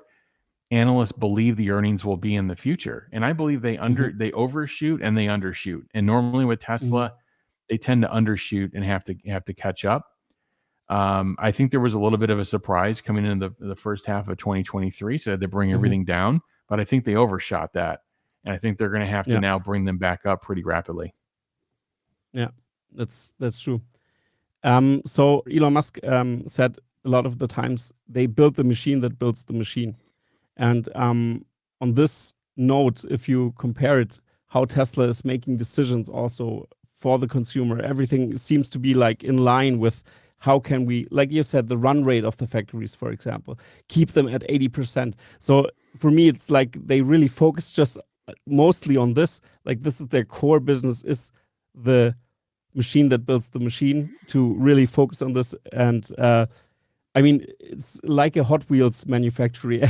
analysts believe the earnings will be in the future. And I believe they overshoot and they undershoot. And normally with Tesla, they tend to undershoot and have to catch up. I think there was a little bit of a surprise coming into the first half of 2023, so they bring everything down, but I think they overshot that. And I think they're going to have to now bring them back up pretty rapidly. Yeah, that's true. So Elon Musk said a lot of the times they build the machine that builds the machine. And on this note, if you compare it, how Tesla is making decisions also for the consumer, everything seems to be like in line with how can we, like you said, the run rate of the factories, for example, keep them at 80%. So for me, it's like they really focus just mostly on this. Like this is their core business, is the machine that builds the machine, to really focus on this. And I mean, it's like a Hot Wheels manufacturer,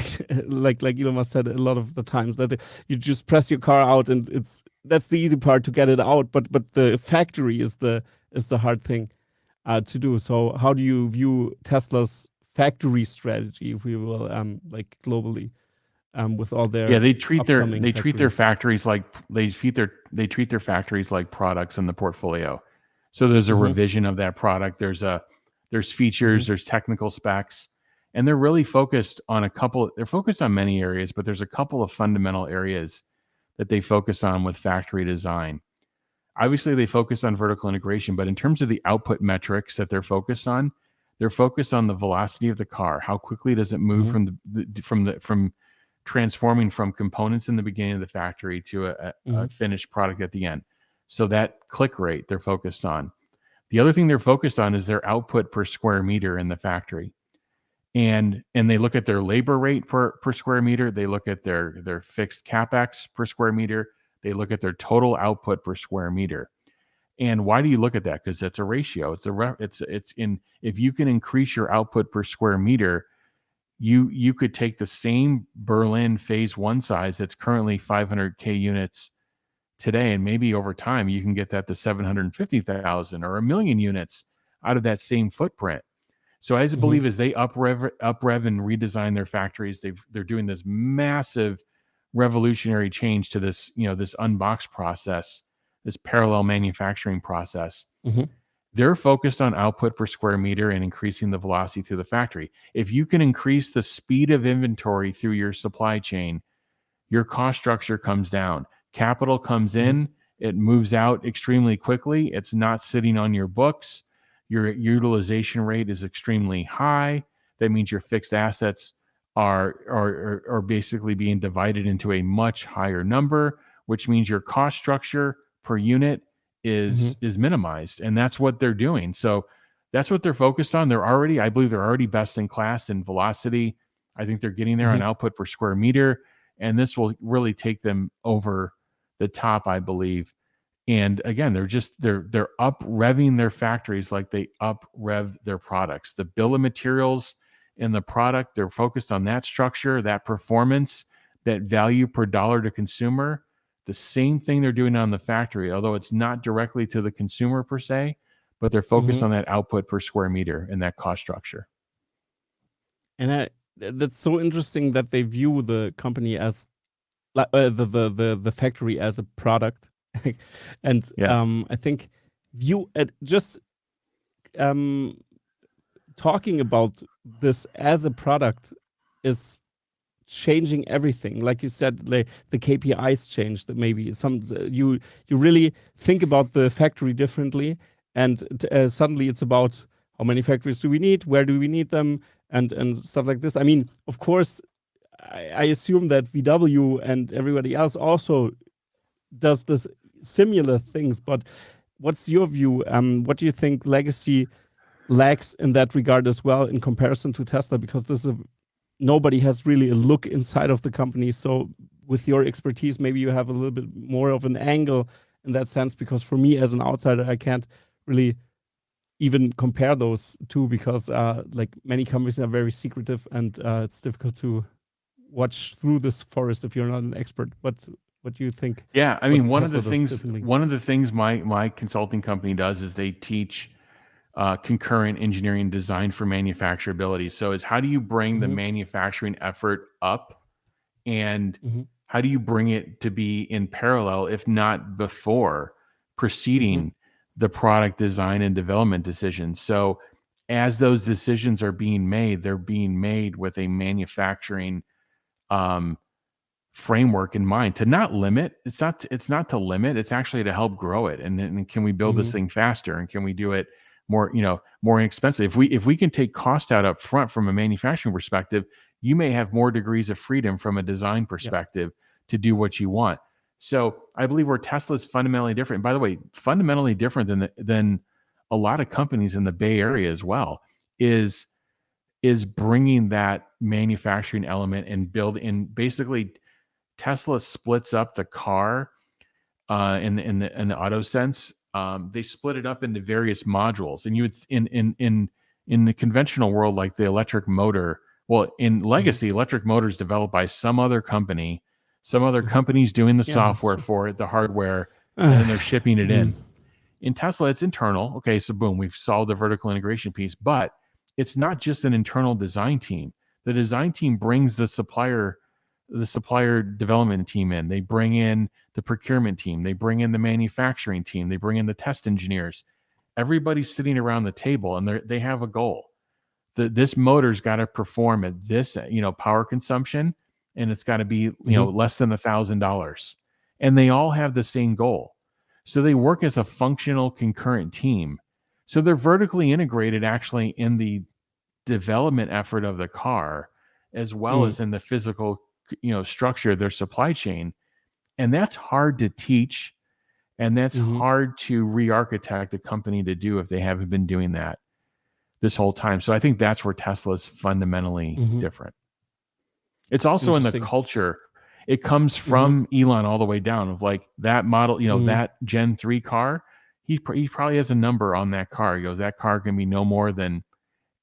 like Elon Musk said a lot of the times, that you just press your car out and that's the easy part, to get it out. But the factory is the hard thing to do. So how do you view Tesla's factory strategy, if we will, like globally, with all their they treat their factories? factories like they treat their factories like products in the portfolio. So there's a revision of that product. There's features, there's technical specs, and they're really focused on they're focused on many areas, but there's a couple of fundamental areas that they focus on with factory design. Obviously, they focus on vertical integration, but in terms of the output metrics that they're focused on the velocity of the car. How quickly does it move from transforming from components in the beginning of the factory to a finished product at the end? So that click rate they're focused on. The other thing they're focused on is their output per square meter in the factory. And they look at their labor rate per square meter. They look at their fixed capex per square meter. They look at their total output per square meter. And why do you look at that? Because it's a ratio. If you can increase your output per square meter, you could take the same Berlin phase 1 size that's currently 500K units today, and maybe over time you can get that to 750,000 or 1 million units out of that same footprint. So I believe as they up rev and redesign their factories, they're doing this massive revolutionary change to this, this unbox process, this parallel manufacturing process. They're focused on output per square meter and increasing the velocity through the factory. If you can increase the speed of inventory through your supply chain, your cost structure comes down. Capital comes in, it moves out extremely quickly. It's not sitting on your books. Your utilization rate is extremely high. That means your fixed assets are basically being divided into a much higher number, which means your cost structure per unit is minimized. And that's what they're doing. So that's what they're focused on. I believe they're already best in class in velocity. I think they're getting there on output per square meter. And this will really take them over the top, I believe. And again, they're up revving their factories like they up rev their products. The bill of materials in the product, they're focused on that structure, that performance, that value per dollar to consumer. The same thing they're doing on the factory, although it's not directly to the consumer per se, but they're focused on that output per square meter and that cost structure. And that's so interesting that they view the company as the factory as a product. And I think view at just talking about this as a product is changing everything. Like you said, the KPIs changed. Maybe you really think about the factory differently, and suddenly it's about how many factories do we need, where do we need them, and stuff like this. I mean, of course, I assume that VW and everybody else also does this similar things, but what's your view? What do you think Legacy lacks in that regard as well in comparison to Tesla? Because nobody has really a look inside of the company. So with your expertise, maybe you have a little bit more of an angle in that sense, because for me as an outsider, I can't really even compare those two, because like many companies are very secretive, and it's difficult to watch through this forest if you're not an expert. But what do you think? Yeah, I mean, one of the things my consulting company does is they teach concurrent engineering design for manufacturability. So is how do you bring the manufacturing effort up, and how do you bring it to be in parallel, if not before, preceding the product design and development decisions? So as those decisions are being made, they're being made with a manufacturing framework in mind, to not limit. It's not to limit. It's actually to help grow it. And can we build this thing faster? And can we do it more inexpensive? If we can take cost out up front from a manufacturing perspective, you may have more degrees of freedom from a design perspective to do what you want. So I believe where Tesla is fundamentally different, by the way, fundamentally different than a lot of companies in the Bay Area as well, is bringing that manufacturing element and build in. Basically, Tesla splits up the car in the auto sense. They split it up into various modules, and you would in the conventional world, like the electric motor. Well, in legacy, electric motors developed by some other company. Some other company's doing the software for it, the hardware, and then they're shipping it in. In Tesla, it's internal. Okay, so boom, we've solved the vertical integration piece, but it's not just an internal design team. The design team brings the supplier development team in. They bring in the procurement team. They bring in the manufacturing team. They bring in the test engineers. Everybody's sitting around the table, and they have a goal. This motor's got to perform at this, power consumption, and it's got to be, less than $1,000. And they all have the same goal. So they work as a functional concurrent team. So they're vertically integrated actually in the development effort of the car, as well as in the physical, structure of their supply chain. And that's hard to teach. And that's hard to re-architect a company to do if they haven't been doing that this whole time. So I think that's where Tesla is fundamentally different. It's also in the culture. It comes from Elon all the way down, of like that model, that Gen 3 car. He probably has a number on that car. He goes, that car can be no more than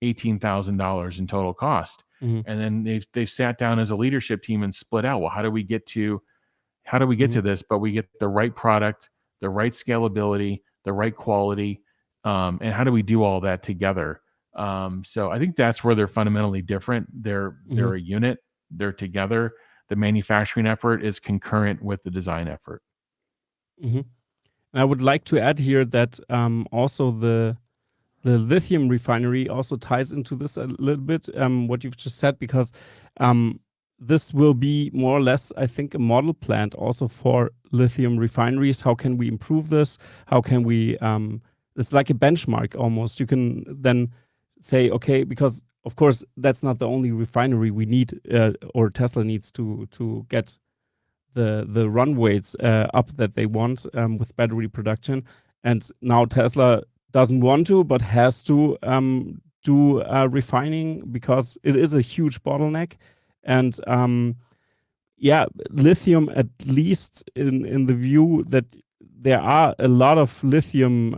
$18,000 in total cost. And then they've sat down as a leadership team and split out. Well, how do we get to this? But we get the right product, the right scalability, the right quality, and how do we do all that together? So I think that's where they're fundamentally different. They're a unit. They're together. The manufacturing effort is concurrent with the design effort. I would like to add here that also the lithium refinery also ties into this a little bit, what you've just said, because this will be more or less, I think, a model plant also for lithium refineries. How can we improve this? How can we, it's like a benchmark almost. You can then say, okay, because of course that's not the only refinery we need or Tesla needs to get the run rates up that they want with battery production. And now Tesla doesn't want to, but has to do refining because it is a huge bottleneck. And lithium, at least in the view that there are a lot of lithium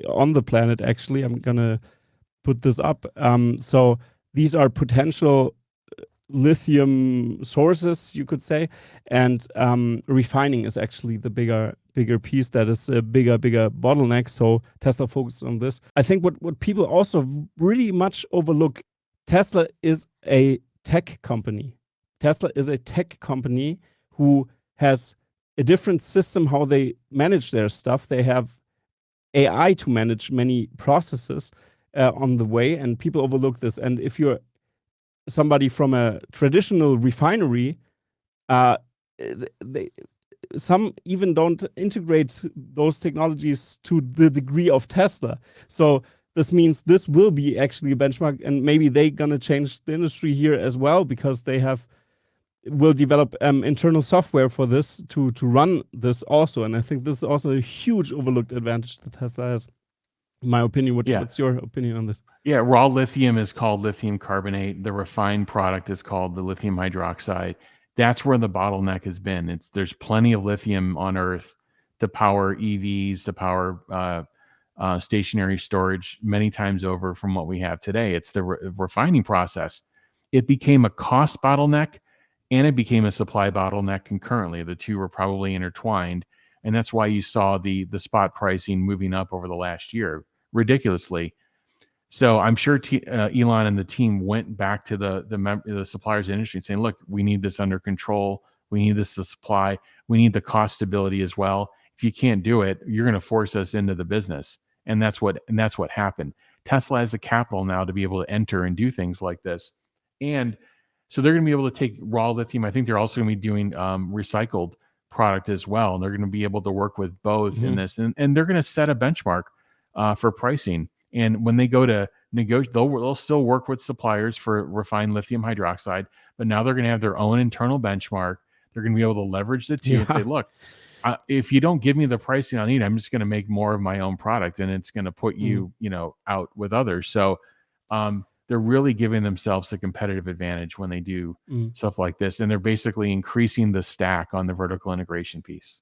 on the planet, actually, I'm going to put this up. So these are potential lithium sources, you could say, and refining is actually the bigger piece that is a bigger bottleneck. So Tesla focused on this. I think what people also really much overlook, Tesla is a tech company. Tesla is a tech company who has a different system how they manage their stuff. They have AI to manage many processes on the way, and people overlook this. And if you're somebody from a traditional refinery, some even don't integrate those technologies to the degree of Tesla. So this means this will be actually a benchmark, and maybe they're gonna change the industry here as well, because they will develop internal software for this to run this also. And I think this is also a huge overlooked advantage that Tesla has, in my opinion. What's your opinion on this? Yeah, raw lithium is called lithium carbonate. The refined product is called the lithium hydroxide. That's where the bottleneck has been. There's plenty of lithium on Earth to power EVs, to power stationary storage many times over from what we have today. It's the refining process. It became a cost bottleneck and it became a supply bottleneck concurrently. The two were probably intertwined. And that's why you saw the spot pricing moving up over the last year ridiculously. So I'm sure Elon and the team went back to the suppliers industry and saying, look, we need this under control. We need this to supply. We need the cost stability as well. If you can't do it, you're going to force us into the business. And that's what happened. Tesla has the capital now to be able to enter and do things like this. And so they're going to be able to take raw lithium. I think they're also going to be doing recycled product as well. And they're going to be able to work with both in this. And they're going to set a benchmark for pricing. And when they go to negotiate, they'll still work with suppliers for refined lithium hydroxide. But now they're going to have their own internal benchmark. They're going to be able to leverage the two and say, look, if you don't give me the pricing I need, I'm just going to make more of my own product, and it's going to put you, out with others. So they're really giving themselves a competitive advantage when they do stuff like this. And they're basically increasing the stack on the vertical integration piece.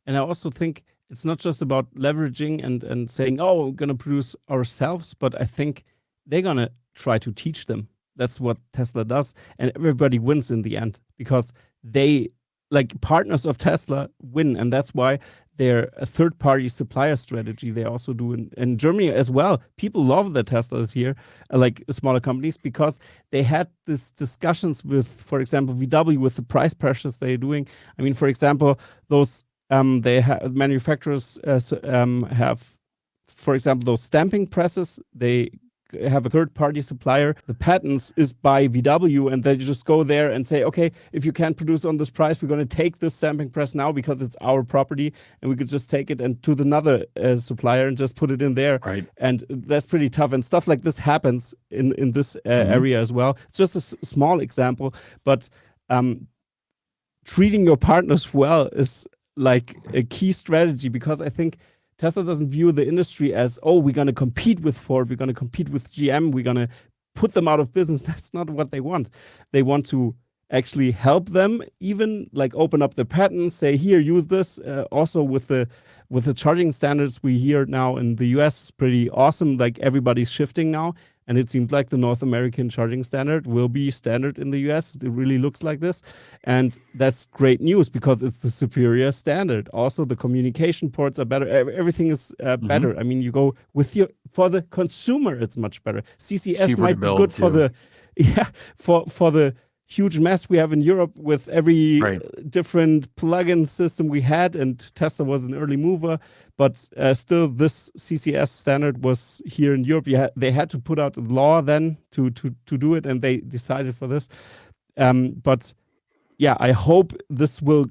And I also think it's not just about leveraging and saying, oh, we're going to produce ourselves, but I think they're going to try to teach them. That's what Tesla does. And everybody wins in the end because they, like partners of Tesla, win. And that's why they're a third-party supplier strategy. They also do in Germany as well. People love that Tesla is here, like smaller companies, because they had these discussions with, for example, VW with the price pressures they're doing. I mean, for example, those manufacturers have, for example, those stamping presses. They have a third-party supplier. The patents is by VW, and they just go there and say, okay, if you can't produce on this price, we're going to take this stamping press now because it's our property, and we could just take it and to another supplier and just put it in there. Right. And that's pretty tough. And stuff like this happens in this area as well. It's just a small example, but treating your partners well is like a key strategy, because I think Tesla doesn't view the industry as, oh, we're going to compete with Ford, we're going to compete with GM, we're going to put them out of business. That's not what they want. They want to actually help them, even like open up the patents, say, here, use this. Also with the charging standards we hear now in the US, is pretty awesome. Like everybody's shifting now. And it seems like the North American charging standard will be standard in the US. It really looks like this. And that's great news because it's the superior standard. Also, the communication ports are better. Everything is better. I mean, you go with for the consumer, it's much better. CCS Cheaper might be good for the huge mess we have in Europe with every different plug-in system we had, and Tesla was an early mover, but still this CCS standard was here in Europe. They had to put out a law then to do it, and they decided for this. But yeah, I hope this will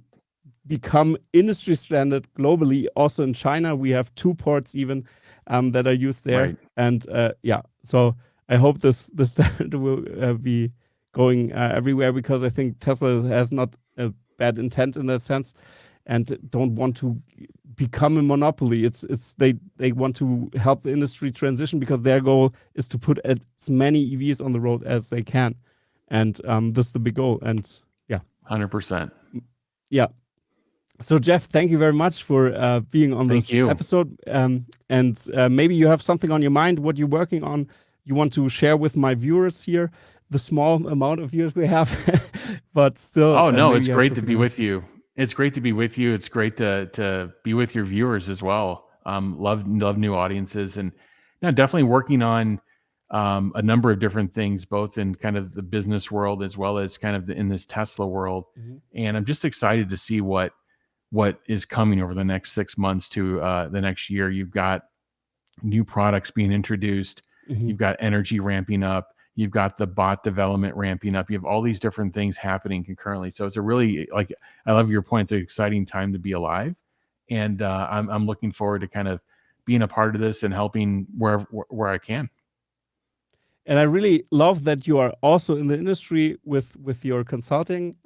become industry standard globally. Also in China, we have 2 ports even that are used there. Right. And so I hope this standard will be going everywhere, because I think Tesla has not a bad intent in that sense, and don't want to become a monopoly. They want to help the industry transition, because their goal is to put as many EVs on the road as they can, and this is the big goal. And 100%. Yeah. So Jeff, thank you very much for being on this episode. And maybe you have something on your mind, what you're working on, you want to share with my viewers here. The small amount of viewers we have, but still. Oh no, it's great to be with you. It's great to be with you. It's great to be with your viewers as well. Love new audiences, and definitely working on a number of different things, both in kind of the business world as well as kind of in this Tesla world. And I'm just excited to see what is coming over the next 6 months to the next year. You've got new products being introduced. You've got energy ramping up. You've got the bot development ramping up. You have all these different things happening concurrently. So it's a really, I love your point. It's an exciting time to be alive. And I'm looking forward to kind of being a part of this and helping where I can. And I really love that you are also in the industry with your consulting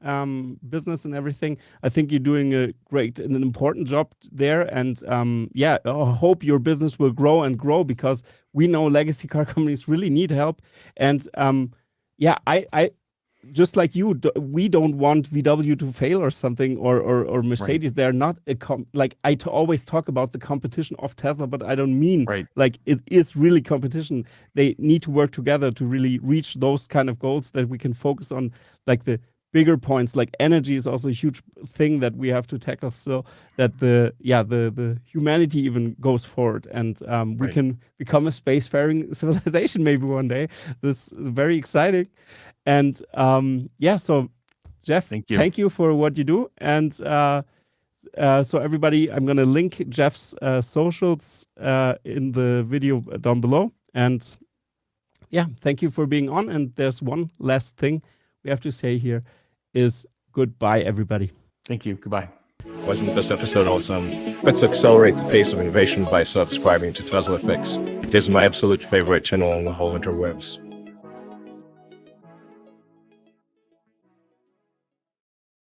business and everything. I think you're doing a great and an important job there. And I hope your business will grow and grow, because we know legacy car companies really need help. And I just like you, we don't want VW to fail or something, or Mercedes. They're not I always talk about the competition of Tesla, but I don't mean like it is really competition. They need to work together to really reach those kind of goals that we can focus on, like the bigger points. Like energy is also a huge thing that we have to tackle still, that the humanity even goes forward, and we can become a spacefaring civilization maybe one day. This is very exciting. And so Jeff, thank you for what you do. And so everybody, I'm going to link Jeff's socials in the video down below. And thank you for being on. And there's one last thing we have to say here is goodbye, everybody. Thank you. Goodbye. Wasn't this episode awesome? Let's accelerate the pace of innovation by subscribing to Tesla Fix. It is my absolute favorite channel on the whole interwebs.